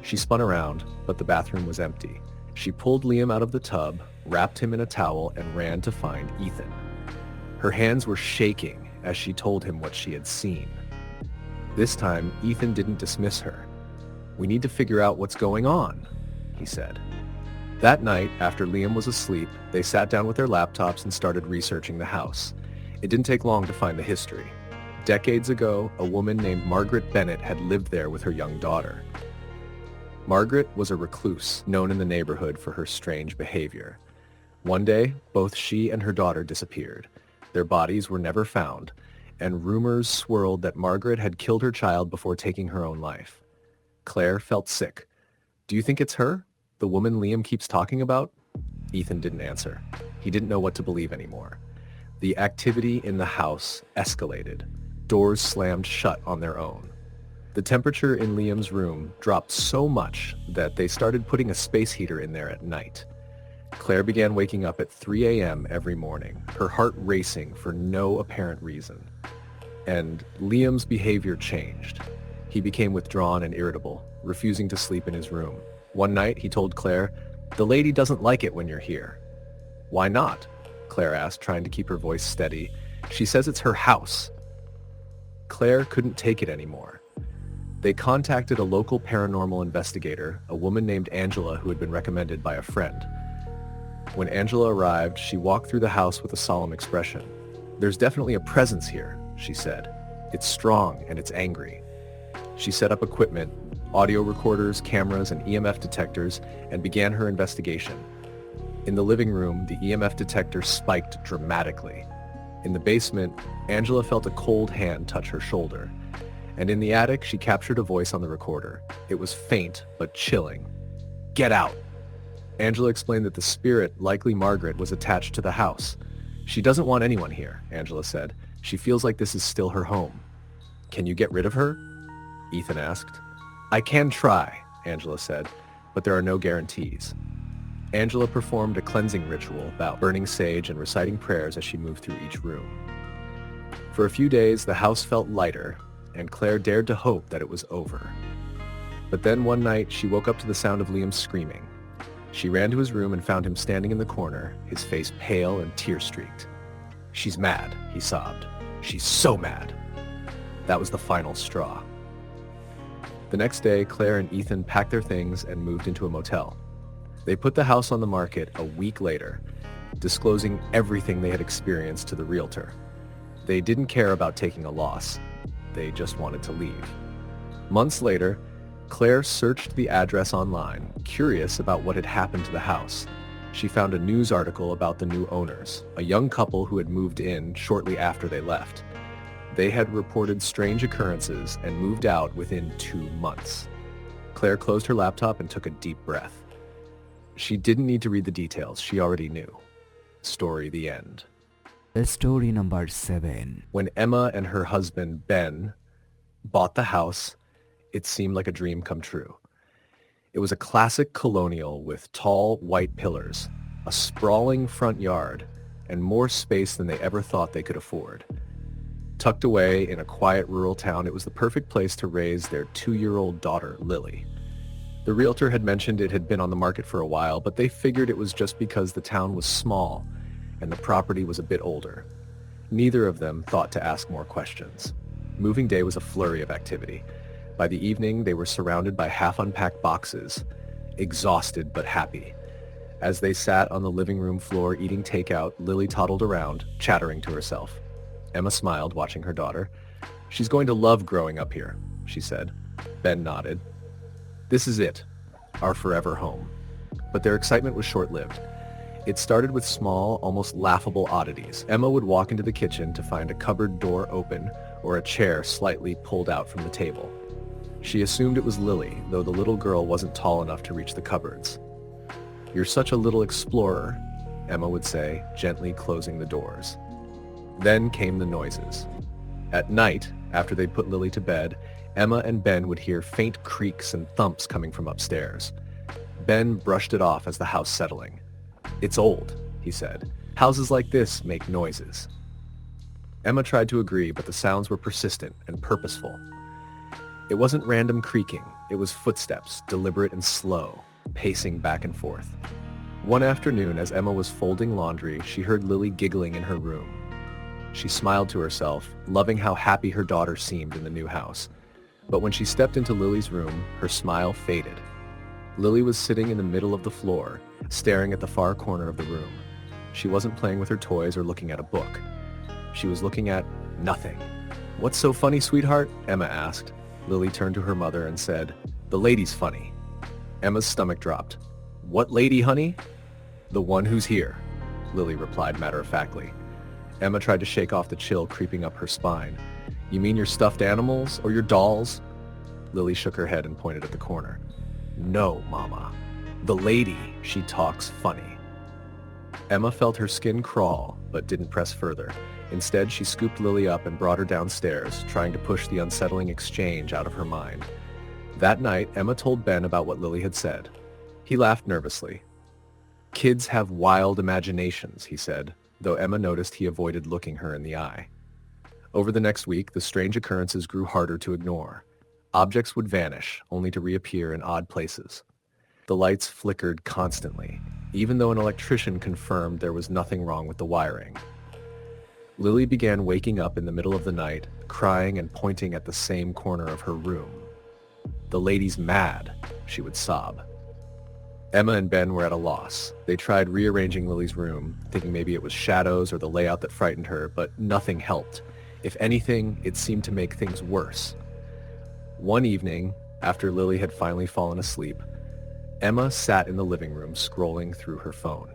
She spun around, but the bathroom was empty. She pulled Liam out of the tub, wrapped him in a towel, and ran to find Ethan. Her hands were shaking as she told him what she had seen. This time, Ethan didn't dismiss her. "We need to figure out what's going on," he said. That night, after Liam was asleep, they sat down with their laptops and started researching the house. It didn't take long to find the history. Decades ago, a woman named Margaret Bennett had lived there with her young daughter. Margaret was a recluse, known in the neighborhood for her strange behavior. One day, both she and her daughter disappeared. Their bodies were never found, and rumors swirled that Margaret had killed her child before taking her own life. Claire felt sick. "Do you think it's her? The woman Liam keeps talking about?" Ethan didn't answer. He didn't know what to believe anymore. The activity in the house escalated. Doors slammed shut on their own. The temperature in Liam's room dropped so much that they started putting a space heater in there at night. Claire began waking up at 3 a.m. every morning, her heart racing for no apparent reason. And Liam's behavior changed. He became withdrawn and irritable, refusing to sleep in his room. One night, he told Claire, "The lady doesn't like it when you're here." "Why not?" Claire asked, trying to keep her voice steady. "She says it's her house." Claire couldn't take it anymore. They contacted a local paranormal investigator, a woman named Angela who had been recommended by a friend. When Angela arrived, she walked through the house with a solemn expression. "There's definitely a presence here," she said. "It's strong and it's angry." She set up equipment, audio recorders, cameras, and EMF detectors, and began her investigation. In the living room, the EMF detector spiked dramatically. In the basement, Angela felt a cold hand touch her shoulder. And in the attic, she captured a voice on the recorder. It was faint, but chilling. "Get out!" Angela explained that the spirit, likely Margaret, was attached to the house. "She doesn't want anyone here," Angela said. "She feels like this is still her home." "Can you get rid of her?" Ethan asked. "I can try," Angela said, "but there are no guarantees." Angela performed a cleansing ritual about burning sage and reciting prayers as she moved through each room. For a few days, the house felt lighter, and Claire dared to hope that it was over. But then one night, she woke up to the sound of Liam screaming. She ran to his room and found him standing in the corner, his face pale and tear-streaked. "She's mad," he sobbed. "She's so mad." That was the final straw. The next day, Claire and Ethan packed their things and moved into a motel. They put the house on the market a week later, disclosing everything they had experienced to the realtor. They didn't care about taking a loss. They just wanted to leave. Months later, Claire searched the address online, curious about what had happened to the house. She found a news article about the new owners, a young couple who had moved in shortly after they left. They had reported strange occurrences and moved out within 2 months. Claire closed her laptop and took a deep breath. She didn't need to read the details. She already knew. Story the end. Story number 7. When Emma and her husband, Ben, bought the house, it seemed like a dream come true. It was a classic colonial with tall, white pillars, a sprawling front yard, and more space than they ever thought they could afford. Tucked away in a quiet rural town, it was the perfect place to raise their 2-year-old daughter, Lily. The realtor had mentioned it had been on the market for a while, but they figured it was just because the town was small and the property was a bit older. Neither of them thought to ask more questions. Moving day was a flurry of activity. By the evening, they were surrounded by half-unpacked boxes, exhausted but happy. As they sat on the living room floor eating takeout, Lily toddled around, chattering to herself. Emma smiled, watching her daughter. "She's going to love growing up here," she said. Ben nodded. "This is it, our forever home." But their excitement was short-lived. It started with small, almost laughable oddities. Emma would walk into the kitchen to find a cupboard door open or a chair slightly pulled out from the table. She assumed it was Lily, though the little girl wasn't tall enough to reach the cupboards. "You're such a little explorer," Emma would say, gently closing the doors. Then came the noises. At night, after they'd put Lily to bed, Emma and Ben would hear faint creaks and thumps coming from upstairs. Ben brushed it off as the house settling. "It's old," he said. "Houses like this make noises." Emma tried to agree, but the sounds were persistent and purposeful. It wasn't random creaking, it was footsteps, deliberate and slow, pacing back and forth. One afternoon, as Emma was folding laundry, she heard Lily giggling in her room. She smiled to herself, loving how happy her daughter seemed in the new house. But when she stepped into Lily's room, her smile faded. Lily was sitting in the middle of the floor, staring at the far corner of the room. She wasn't playing with her toys or looking at a book. She was looking at nothing. "What's so funny, sweetheart?" Emma asked. Lily turned to her mother and said, "The lady's funny." Emma's stomach dropped. "What lady, honey?" "The one who's here," Lily replied matter-of-factly. Emma tried to shake off the chill creeping up her spine. "You mean your stuffed animals or your dolls?" Lily shook her head and pointed at the corner. "No, Mama. The lady, she talks funny." Emma felt her skin crawl, but didn't press further. Instead, she scooped Lily up and brought her downstairs, trying to push the unsettling exchange out of her mind. That night, Emma told Ben about what Lily had said. He laughed nervously. "Kids have wild imaginations," he said, though Emma noticed he avoided looking her in the eye. Over the next week, the strange occurrences grew harder to ignore. Objects would vanish, only to reappear in odd places. The lights flickered constantly, even though an electrician confirmed there was nothing wrong with the wiring. Lily began waking up in the middle of the night, crying and pointing at the same corner of her room. "The lady's mad," she would sob. Emma and Ben were at a loss. They tried rearranging Lily's room, thinking maybe it was shadows or the layout that frightened her, but nothing helped. If anything, it seemed to make things worse. One evening, after Lily had finally fallen asleep, Emma sat in the living room scrolling through her phone.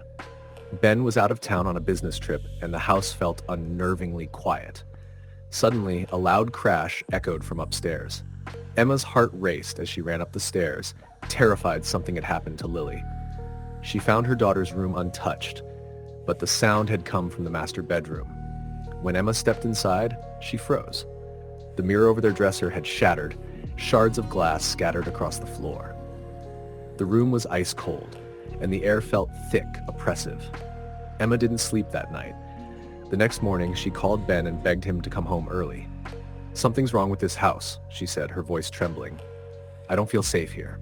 Ben was out of town on a business trip, and the house felt unnervingly quiet. Suddenly, a loud crash echoed from upstairs. Emma's heart raced as she ran up the stairs, terrified something had happened to Lily. She found her daughter's room untouched, but the sound had come from the master bedroom. When Emma stepped inside, she froze. The mirror over their dresser had shattered, shards of glass scattered across the floor. The room was ice cold, and the air felt thick, oppressive. Emma didn't sleep that night. The next morning, she called Ben and begged him to come home early. "Something's wrong with this house," she said, her voice trembling. "I don't feel safe here."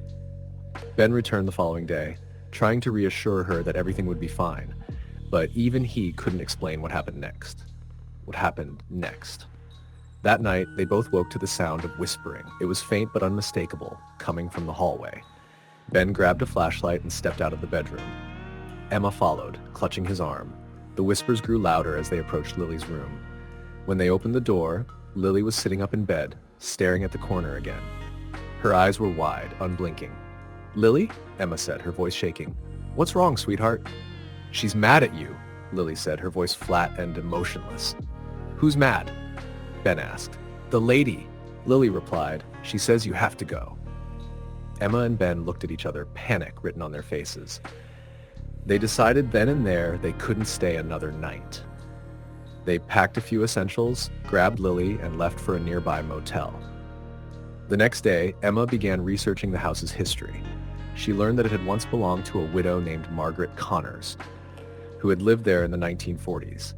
Ben returned the following day, trying to reassure her that everything would be fine, but even he couldn't explain what happened next. That night, they both woke to the sound of whispering. It was faint but unmistakable, coming from the hallway. Ben grabbed a flashlight and stepped out of the bedroom. Emma followed, clutching his arm. The whispers grew louder as they approached Lily's room. When they opened the door, Lily was sitting up in bed, staring at the corner again. Her eyes were wide, unblinking. "Lily?" Emma said, her voice shaking. "What's wrong, sweetheart?" "She's mad at you," Lily said, her voice flat and emotionless. "Who's mad?" Ben asked. "The lady," Lily replied. "She says you have to go." Emma and Ben looked at each other, panic written on their faces. They decided then and there they couldn't stay another night. They packed a few essentials, grabbed Lily, and left for a nearby motel. The next day, Emma began researching the house's history. She learned that it had once belonged to a widow named Margaret Connors, who had lived there in the 1940s.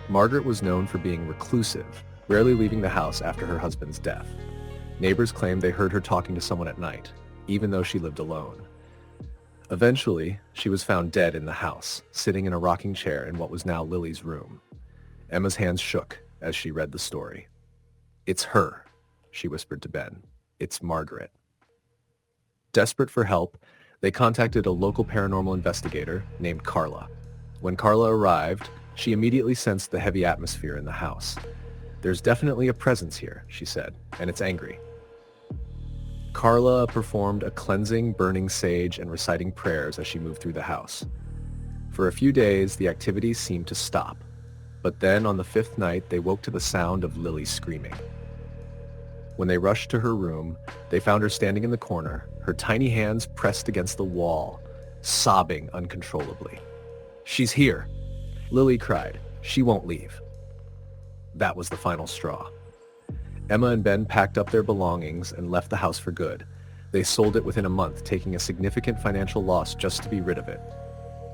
Margaret was known for being reclusive, rarely leaving the house after her husband's death. Neighbors claimed they heard her talking to someone at night, even though she lived alone. Eventually, she was found dead in the house, sitting in a rocking chair in what was now Lily's room. Emma's hands shook as she read the story. "It's her," she whispered to Ben. "It's Margaret." Desperate for help, they contacted a local paranormal investigator named Carla. When Carla arrived, she immediately sensed the heavy atmosphere in the house. "There's definitely a presence here," she said, "and it's angry." Carla performed a cleansing, burning sage and reciting prayers as she moved through the house. For a few days, the activities seemed to stop, but then on the fifth night, they woke to the sound of Lily screaming. When they rushed to her room, they found her standing in the corner, her tiny hands pressed against the wall, sobbing uncontrollably. She's here. Lily cried. She won't leave. That was the final straw. Emma and Ben packed up their belongings and left the house for good. They sold it within a month, taking a significant financial loss just to be rid of it.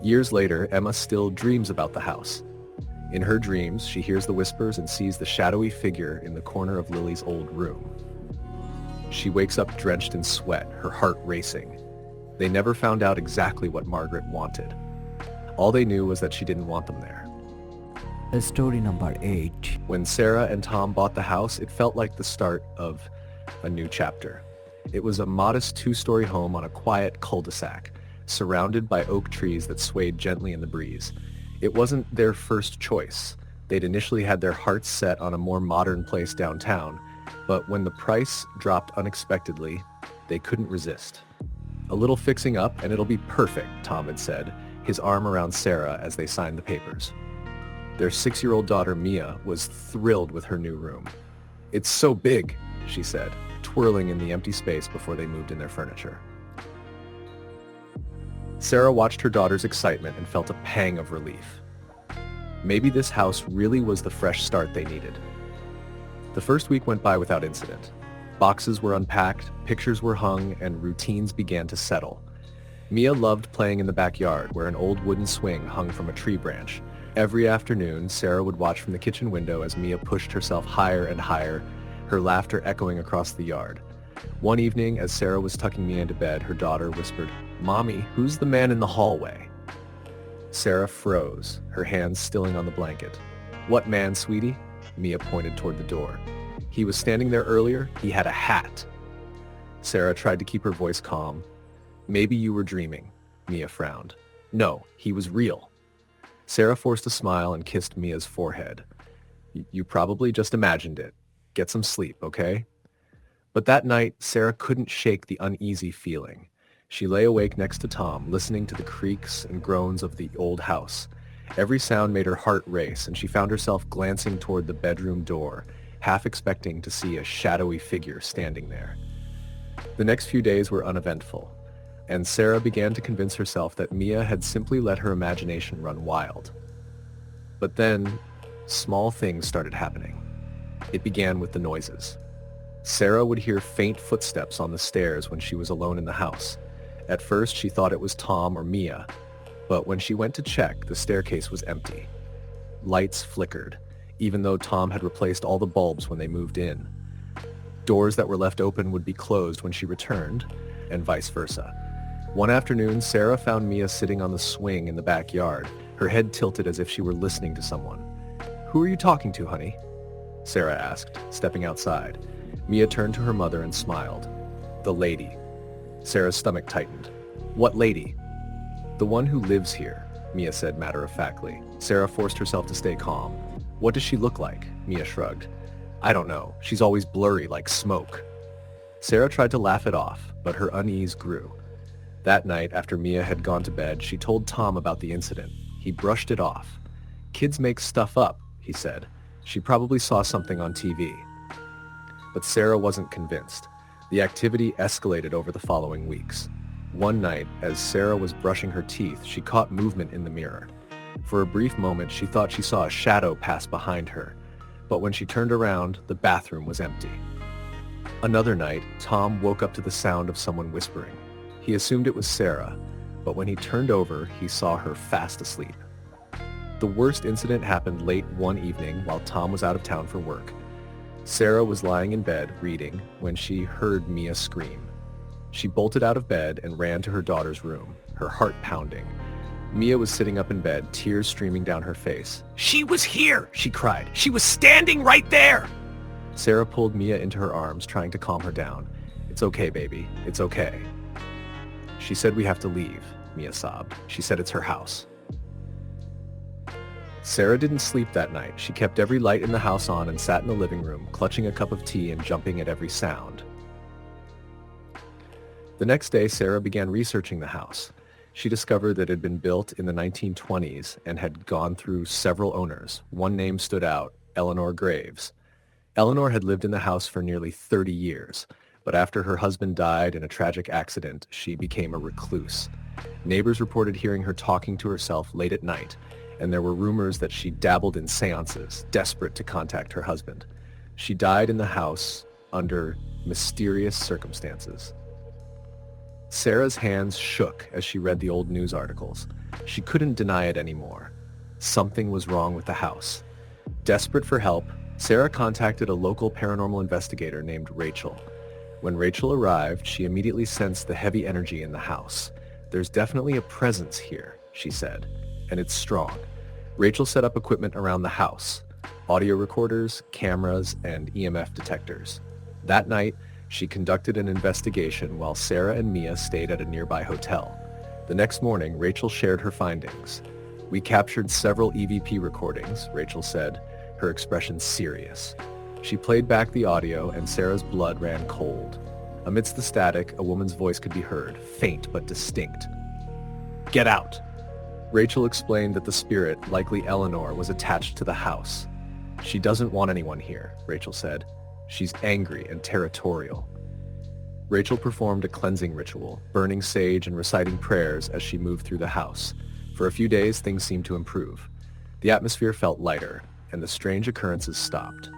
Years later, Emma still dreams about the house. In her dreams, she hears the whispers and sees the shadowy figure in the corner of Lily's old room. She wakes up drenched in sweat, her heart racing. They never found out exactly what Margaret wanted. All they knew was that she didn't want them there. Story number 8. When Sarah and Tom bought the house, it felt like the start of a new chapter. It was a modest two-story home on a quiet cul-de-sac, surrounded by oak trees that swayed gently in the breeze. It wasn't their first choice. They'd initially had their hearts set on a more modern place downtown, but when the price dropped unexpectedly, they couldn't resist. A little fixing up and it'll be perfect, Tom had said, his arm around Sarah as they signed the papers. Their 6-year-old daughter, Mia, was thrilled with her new room. "It's so big," she said, twirling in the empty space before they moved in their furniture. Sarah watched her daughter's excitement and felt a pang of relief. Maybe this house really was the fresh start they needed. The first week went by without incident. Boxes were unpacked, pictures were hung, and routines began to settle. Mia loved playing in the backyard where an old wooden swing hung from a tree branch. Every afternoon, Sarah would watch from the kitchen window as Mia pushed herself higher and higher, her laughter echoing across the yard. One evening, as Sarah was tucking Mia into bed, her daughter whispered, "Mommy, who's the man in the hallway?" Sarah froze, her hands stilling on the blanket. "What man, sweetie?" Mia pointed toward the door. "He was standing there earlier. He had a hat." Sarah tried to keep her voice calm. "Maybe you were dreaming," Mia frowned. "No, he was real." Sarah forced a smile and kissed Mia's forehead. You probably just imagined it. Get some sleep, okay?" But that night, Sarah couldn't shake the uneasy feeling. She lay awake next to Tom, listening to the creaks and groans of the old house. Every sound made her heart race, and she found herself glancing toward the bedroom door, half expecting to see a shadowy figure standing there. The next few days were uneventful, and Sarah began to convince herself that Mia had simply let her imagination run wild. But then, small things started happening. It began with the noises. Sarah would hear faint footsteps on the stairs when she was alone in the house. At first, she thought it was Tom or Mia, but when she went to check, the staircase was empty. Lights flickered, even though Tom had replaced all the bulbs when they moved in. Doors that were left open would be closed when she returned, and vice versa. One afternoon, Sarah found Mia sitting on the swing in the backyard, her head tilted as if she were listening to someone. "Who are you talking to, honey?" Sarah asked, stepping outside. Mia turned to her mother and smiled. "The lady." Sarah's stomach tightened. "What lady?" "The one who lives here," Mia said matter-of-factly. Sarah forced herself to stay calm. "What does she look like?" Mia shrugged. "I don't know. She's always blurry like smoke." Sarah tried to laugh it off, but her unease grew. That night, after Mia had gone to bed, she told Tom about the incident. He brushed it off. "Kids make stuff up," he said. "She probably saw something on TV." But Sarah wasn't convinced. The activity escalated over the following weeks. One night, as Sarah was brushing her teeth, she caught movement in the mirror. For a brief moment, she thought she saw a shadow pass behind her, but when she turned around, the bathroom was empty. Another night, Tom woke up to the sound of someone whispering. He assumed it was Sarah, but when he turned over, he saw her fast asleep. The worst incident happened late one evening while Tom was out of town for work. Sarah was lying in bed reading when she heard Mia scream. She bolted out of bed and ran to her daughter's room, her heart pounding. Mia was sitting up in bed, tears streaming down her face. "She was here!" she cried. "She was standing right there!" Sarah pulled Mia into her arms, trying to calm her down. "It's okay, baby. It's okay." "She said we have to leave," Mia sobbed. "She said it's her house." Sarah didn't sleep that night. She kept every light in the house on and sat in the living room, clutching a cup of tea and jumping at every sound. The next day, Sarah began researching the house. She discovered that it had been built in the 1920s and had gone through several owners. One name stood out, Eleanor Graves. Eleanor had lived in the house for nearly 30 years, but after her husband died in a tragic accident, she became a recluse. Neighbors reported hearing her talking to herself late at night, and there were rumors that she dabbled in seances, desperate to contact her husband. She died in the house under mysterious circumstances. Sarah's hands shook as she read the old news articles. She couldn't deny it anymore. Something was wrong with the house. Desperate for help, Sarah contacted a local paranormal investigator named Rachel. When Rachel arrived, she immediately sensed the heavy energy in the house. "There's definitely a presence here," she said, "and it's strong." Rachel set up equipment around the house: audio recorders, cameras, and EMF detectors. That night, she conducted an investigation while Sarah and Mia stayed at a nearby hotel. The next morning, Rachel shared her findings. "We captured several EVP recordings," Rachel said, her expression serious. She played back the audio and Sarah's blood ran cold. Amidst the static, a woman's voice could be heard, faint but distinct. "Get out!" Rachel explained that the spirit, likely Eleanor, was attached to the house. "She doesn't want anyone here," Rachel said. "She's angry and territorial." Rachel performed a cleansing ritual, burning sage and reciting prayers as she moved through the house. For a few days, things seemed to improve. The atmosphere felt lighter, and the strange occurrences stopped.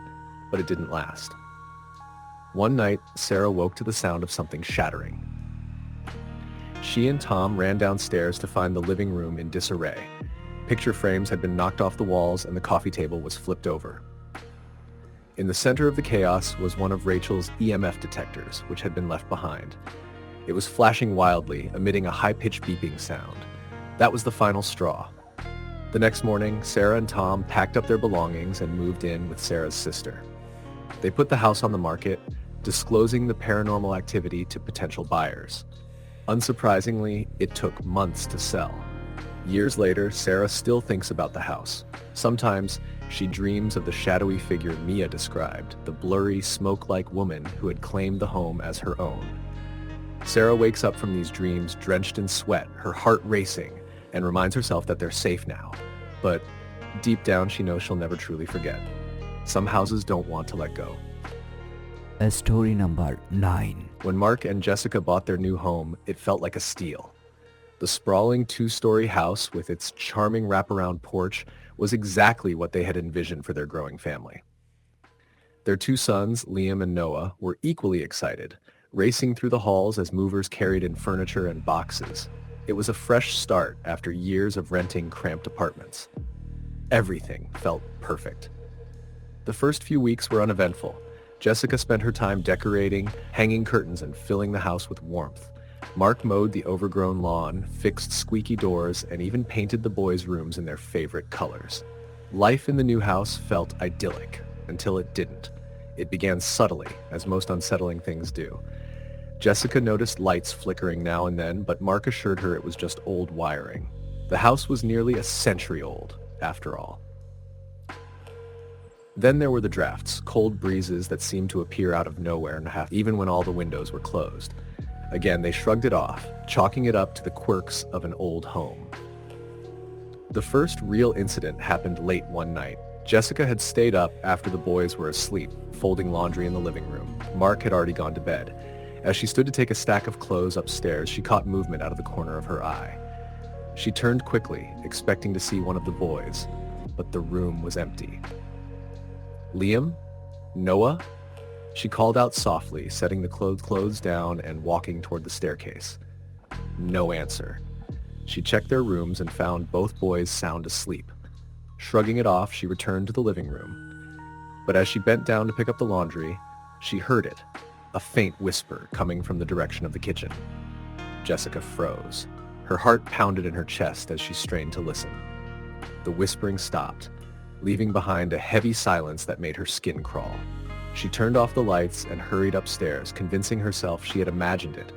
But it didn't last. One night, Sarah woke to the sound of something shattering. She and Tom ran downstairs to find the living room in disarray. Picture frames had been knocked off the walls and the coffee table was flipped over. In the center of the chaos was one of Rachel's EMF detectors, which had been left behind. It was flashing wildly, emitting a high-pitched beeping sound. That was the final straw. The next morning, Sarah and Tom packed up their belongings and moved in with Sarah's sister. They put the house on the market, disclosing the paranormal activity to potential buyers. Unsurprisingly, it took months to sell. Years later, Sarah still thinks about the house. Sometimes, she dreams of the shadowy figure Mia described, the blurry, smoke-like woman who had claimed the home as her own. Sarah wakes up from these dreams drenched in sweat, her heart racing, and reminds herself that they're safe now. But deep down, she knows she'll never truly forget. Some houses don't want to let go. Story number 9. When Mark and Jessica bought their new home, it felt like a steal. The sprawling two-story house with its charming wraparound porch was exactly what they had envisioned for their growing family. Their two sons, Liam and Noah, were equally excited, racing through the halls as movers carried in furniture and boxes. It was a fresh start after years of renting cramped apartments. Everything felt perfect. The first few weeks were uneventful. Jessica spent her time decorating, hanging curtains, and filling the house with warmth. Mark mowed the overgrown lawn, fixed squeaky doors, and even painted the boys' rooms in their favorite colors. Life in the new house felt idyllic, until it didn't. It began subtly, as most unsettling things do. Jessica noticed lights flickering now and then, but Mark assured her it was just old wiring. The house was nearly a century old, after all. Then there were the drafts, cold breezes that seemed to appear out of nowhere even when all the windows were closed. Again, they shrugged it off, chalking it up to the quirks of an old home. The first real incident happened late one night. Jessica had stayed up after the boys were asleep, folding laundry in the living room. Mark had already gone to bed. As she stood to take a stack of clothes upstairs, she caught movement out of the corner of her eye. She turned quickly, expecting to see one of the boys, but the room was empty. "Liam? Noah?" She called out softly, setting the clothes down and walking toward the staircase. No answer. She checked their rooms and found both boys sound asleep. Shrugging it off, she returned to the living room. But as she bent down to pick up the laundry, she heard it, a faint whisper coming from the direction of the kitchen. Jessica froze. Her heart pounded in her chest as she strained to listen. The whispering stopped, leaving behind a heavy silence that made her skin crawl. She turned off the lights and hurried upstairs, convincing herself she had imagined it.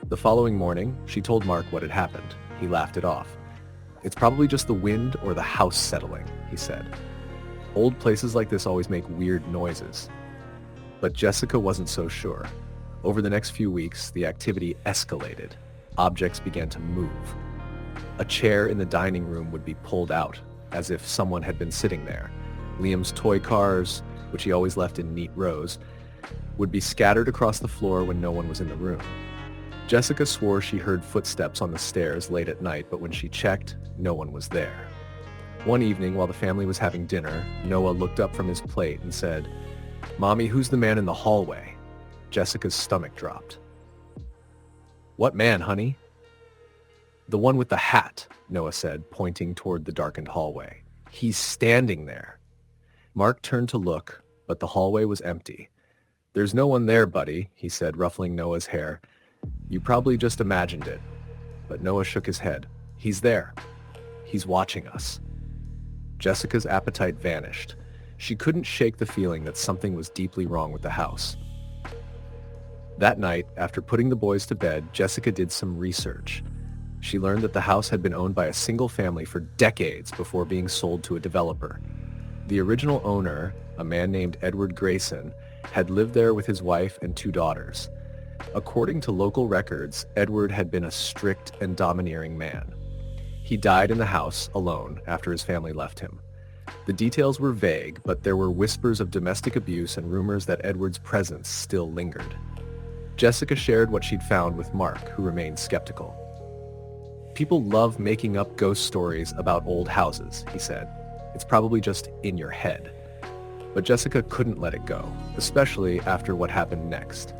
The following morning, she told Mark what had happened. He laughed it off. "It's probably just the wind or the house settling," he said. "Old places like this always make weird noises." But Jessica wasn't so sure. Over the next few weeks, the activity escalated. Objects began to move. A chair in the dining room would be pulled out, as if someone had been sitting there. Liam's toy cars, which he always left in neat rows, would be scattered across the floor when no one was in the room. Jessica swore she heard footsteps on the stairs late at night, but when she checked, no one was there. One evening, while the family was having dinner, Noah looked up from his plate and said, "Mommy, who's the man in the hallway?" Jessica's stomach dropped. "What man, honey?" "The one with the hat," Noah said, pointing toward the darkened hallway. "He's standing there." Mark turned to look, but the hallway was empty. "There's no one there, buddy," he said, ruffling Noah's hair. "You probably just imagined it." But Noah shook his head. "He's there. He's watching us." Jessica's appetite vanished. She couldn't shake the feeling that something was deeply wrong with the house. That night, after putting the boys to bed, Jessica did some research. She learned that the house had been owned by a single family for decades before being sold to a developer. The original owner, a man named Edward Grayson, had lived there with his wife and 2 daughters. According to local records, Edward had been a strict and domineering man. He died in the house alone after his family left him. The details were vague, but there were whispers of domestic abuse and rumors that Edward's presence still lingered. Jessica shared what she'd found with Mark, who remained skeptical. "People love making up ghost stories about old houses," he said. "It's probably just in your head." But Jessica couldn't let it go, especially after what happened next.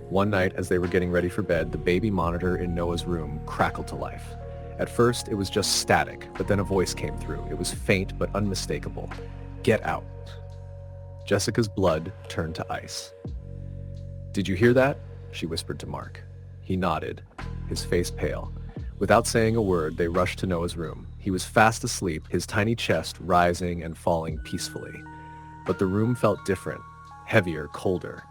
One night, as they were getting ready for bed, the baby monitor in Noah's room crackled to life. At first, it was just static, but then a voice came through. It was faint but unmistakable. "Get out." Jessica's blood turned to ice. "Did you hear that?" she whispered to Mark. He nodded, his face pale. Without saying a word, they rushed to Noah's room. He was fast asleep, his tiny chest rising and falling peacefully. But the room felt different, heavier, colder.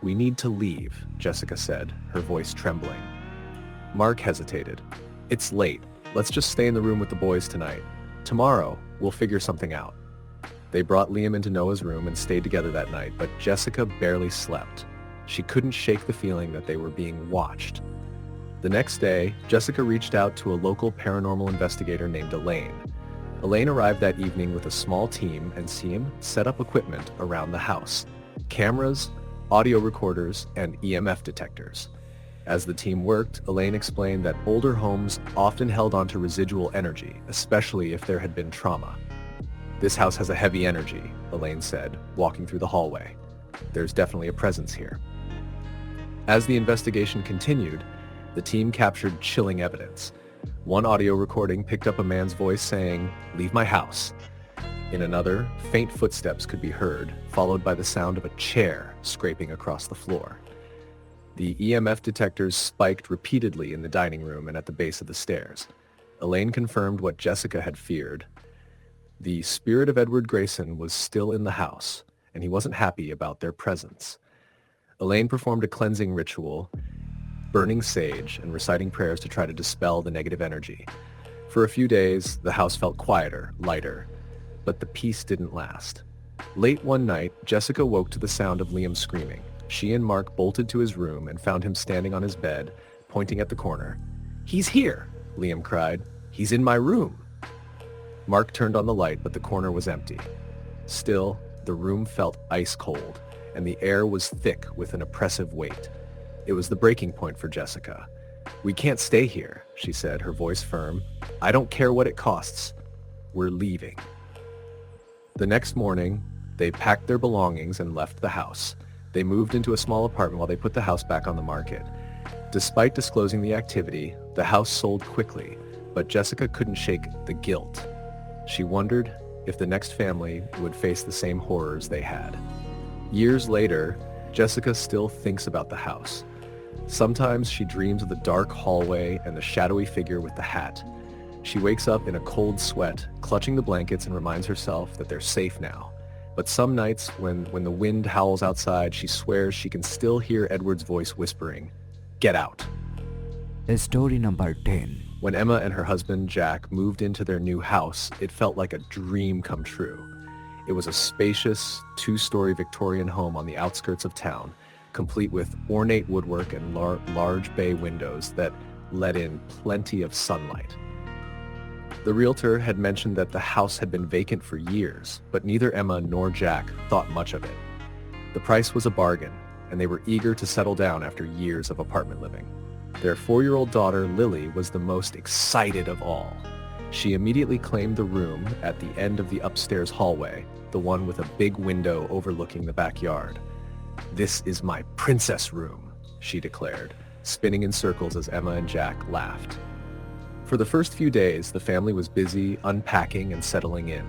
"We need to leave," Jessica said, her voice trembling. Mark hesitated. "It's late. Let's just stay in the room with the boys tonight. Tomorrow, we'll figure something out." They brought Liam into Noah's room and stayed together that night, but Jessica barely slept. She couldn't shake the feeling that they were being watched. The next day, Jessica reached out to a local paranormal investigator named Elaine. Elaine arrived that evening with a small team and set up equipment around the house: cameras, audio recorders, and EMF detectors. As the team worked, Elaine explained that older homes often held onto residual energy, especially if there had been trauma. "This house has a heavy energy," Elaine said, walking through the hallway. "There's definitely a presence here." As the investigation continued, the team captured chilling evidence. One audio recording picked up a man's voice saying, "Leave my house." In another, faint footsteps could be heard, followed by the sound of a chair scraping across the floor. The EMF detectors spiked repeatedly in the dining room and at the base of the stairs. Elaine confirmed what Jessica had feared. The spirit of Edward Grayson was still in the house, and he wasn't happy about their presence. Elaine performed a cleansing ritual, burning sage and reciting prayers to try to dispel the negative energy. For a few days, the house felt quieter, lighter, but the peace didn't last. Late one night, Jessica woke to the sound of Liam screaming. She and Mark bolted to his room and found him standing on his bed, pointing at the corner. "He's here!" Liam cried. "He's in my room!" Mark turned on the light, but the corner was empty. Still, the room felt ice cold, and the air was thick with an oppressive weight. It was the breaking point for Jessica. "We can't stay here," she said, her voice firm. "I don't care what it costs. We're leaving." The next morning, they packed their belongings and left the house. They moved into a small apartment while they put the house back on the market. Despite disclosing the activity, the house sold quickly, but Jessica couldn't shake the guilt. She wondered if the next family would face the same horrors they had. Years later, Jessica still thinks about the house. Sometimes she dreams of the dark hallway and the shadowy figure with the hat. She wakes up in a cold sweat, clutching the blankets, and reminds herself that they're safe now. But some nights, when the wind howls outside, she swears she can still hear Edward's voice whispering, "Get out." Story number 10. When Emma and her husband, Jack, moved into their new house, it felt like a dream come true. It was a spacious, 2-story Victorian home on the outskirts of town, complete with ornate woodwork and large bay windows that let in plenty of sunlight. The realtor had mentioned that the house had been vacant for years, but neither Emma nor Jack thought much of it. The price was a bargain, and they were eager to settle down after years of apartment living. Their 4-year-old daughter, Lily, was the most excited of all. She immediately claimed the room at the end of the upstairs hallway, the one with a big window overlooking the backyard. "This is my princess room," she declared, spinning in circles as Emma and Jack laughed. For the first few days, the family was busy unpacking and settling in.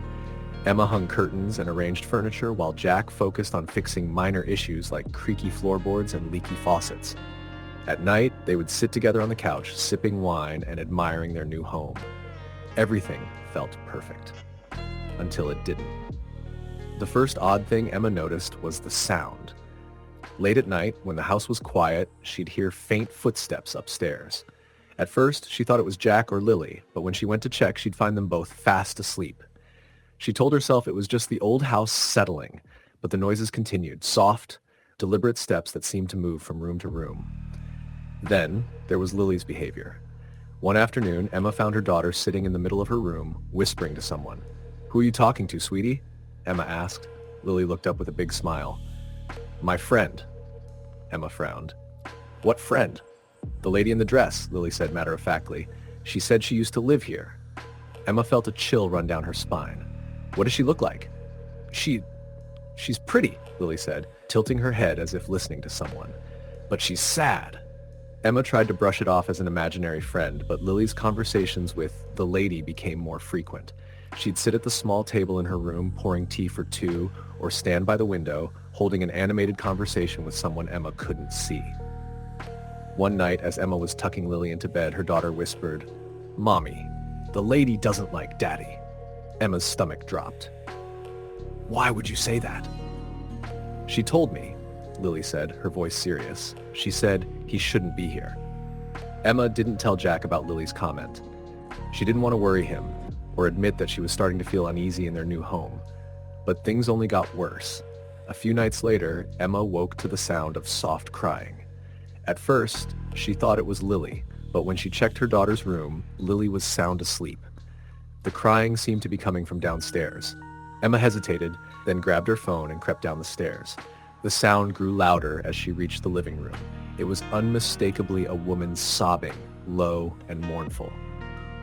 Emma hung curtains and arranged furniture while Jack focused on fixing minor issues like creaky floorboards and leaky faucets. At night, they would sit together on the couch, sipping wine and admiring their new home. Everything felt perfect. Until it didn't. The first odd thing Emma noticed was the sound. Late at night, when the house was quiet, she'd hear faint footsteps upstairs. At first, she thought it was Jack or Lily, but when she went to check, she'd find them both fast asleep. She told herself it was just the old house settling, but the noises continued, soft, deliberate steps that seemed to move from room to room. Then, there was Lily's behavior. One afternoon, Emma found her daughter sitting in the middle of her room, whispering to someone. "Who are you talking to, sweetie?" Emma asked. Lily looked up with a big smile. "My friend." Emma frowned. "What friend?" "The lady in the dress," Lily said matter-of-factly. "She said she used to live here." Emma felt a chill run down her spine. "What does she look like?" She's pretty," Lily said, tilting her head as if listening to someone. "But she's sad." Emma tried to brush it off as an imaginary friend, but Lily's conversations with the lady became more frequent. She'd sit at the small table in her room pouring tea for two, or stand by the window, holding an animated conversation with someone Emma couldn't see. One night, as Emma was tucking Lily into bed, her daughter whispered, "Mommy, the lady doesn't like Daddy." Emma's stomach dropped. "Why would you say that?" "She told me," Lily said, her voice serious. "She said he shouldn't be here." Emma didn't tell Jack about Lily's comment. She didn't want to worry him, or admit that she was starting to feel uneasy in their new home. But things only got worse. A few nights later, Emma woke to the sound of soft crying. At first, she thought it was Lily, but when she checked her daughter's room, Lily was sound asleep. The crying seemed to be coming from downstairs. Emma hesitated, then grabbed her phone and crept down the stairs. The sound grew louder as she reached the living room. It was unmistakably a woman sobbing, low and mournful.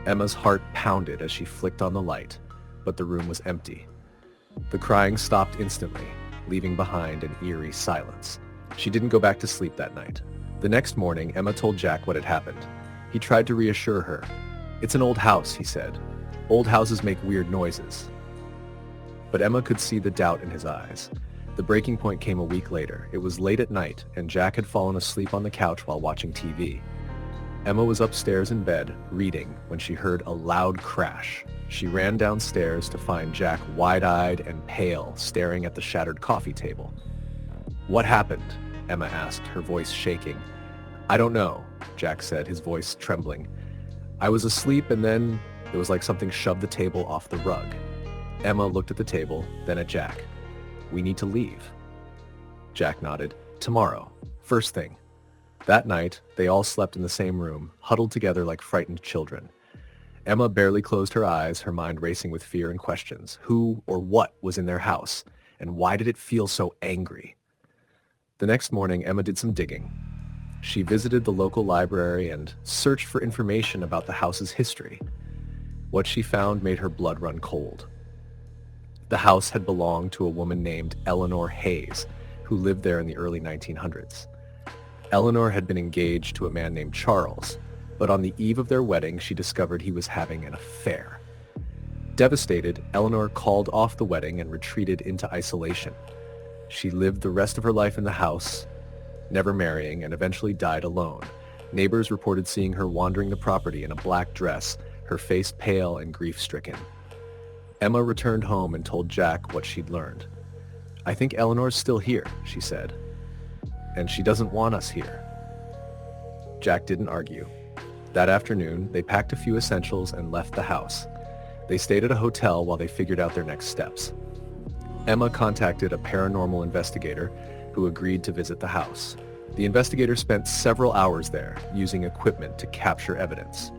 Emma's heart pounded as she flicked on the light, but the room was empty. The crying stopped instantly, leaving behind an eerie silence. She didn't go back to sleep that night. The next morning, Emma told Jack what had happened. He tried to reassure her. "It's an old house," he said. "Old houses make weird noises." But Emma could see the doubt in his eyes. The breaking point came a week later. It was late at night, and Jack had fallen asleep on the couch while watching TV. Emma was upstairs in bed, reading, when she heard a loud crash. She ran downstairs to find Jack wide-eyed and pale, staring at the shattered coffee table. "What happened?" Emma asked, her voice shaking. "I don't know," Jack said, his voice trembling. "I was asleep and then it was like something shoved the table off the rug." Emma looked at the table, then at Jack. "We need to leave." Jack nodded. "Tomorrow. First thing." That night, they all slept in the same room, huddled together like frightened children. Emma barely closed her eyes, her mind racing with fear and questions. Who or what was in their house? And why did it feel so angry? The next morning, Emma did some digging. She visited the local library and searched for information about the house's history. What she found made her blood run cold. The house had belonged to a woman named Eleanor Hayes, who lived there in the early 1900s. Eleanor had been engaged to a man named Charles, but on the eve of their wedding, she discovered he was having an affair. Devastated, Eleanor called off the wedding and retreated into isolation. She lived the rest of her life in the house, never marrying, and eventually died alone. Neighbors reported seeing her wandering the property in a black dress, her face pale and grief-stricken. Emma returned home and told Jack what she'd learned. "I think Eleanor's still here," she said. "And she doesn't want us here." Jack didn't argue. That afternoon, they packed a few essentials and left the house. They stayed at a hotel while they figured out their next steps. Emma contacted a paranormal investigator who agreed to visit the house. The investigator spent several hours there, using equipment to capture evidence.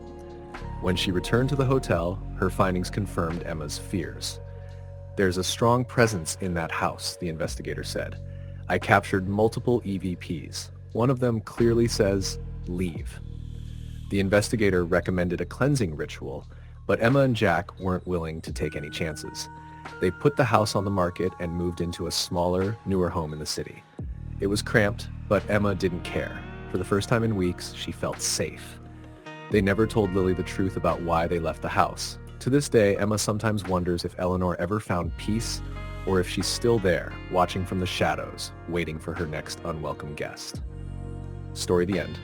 When she returned to the hotel, her findings confirmed Emma's fears. "There's a strong presence in that house," the investigator said. "I captured multiple EVPs. One of them clearly says, 'Leave.' The investigator recommended a cleansing ritual, but Emma and Jack weren't willing to take any chances. They put the house on the market and moved into a smaller, newer home in the city. It was cramped, but Emma didn't care. For the first time in weeks, she felt safe. They never told Lily the truth about why they left the house. To this day, Emma sometimes wonders if Eleanor ever found peace or if she's still there, watching from the shadows, waiting for her next unwelcome guest. Story the end.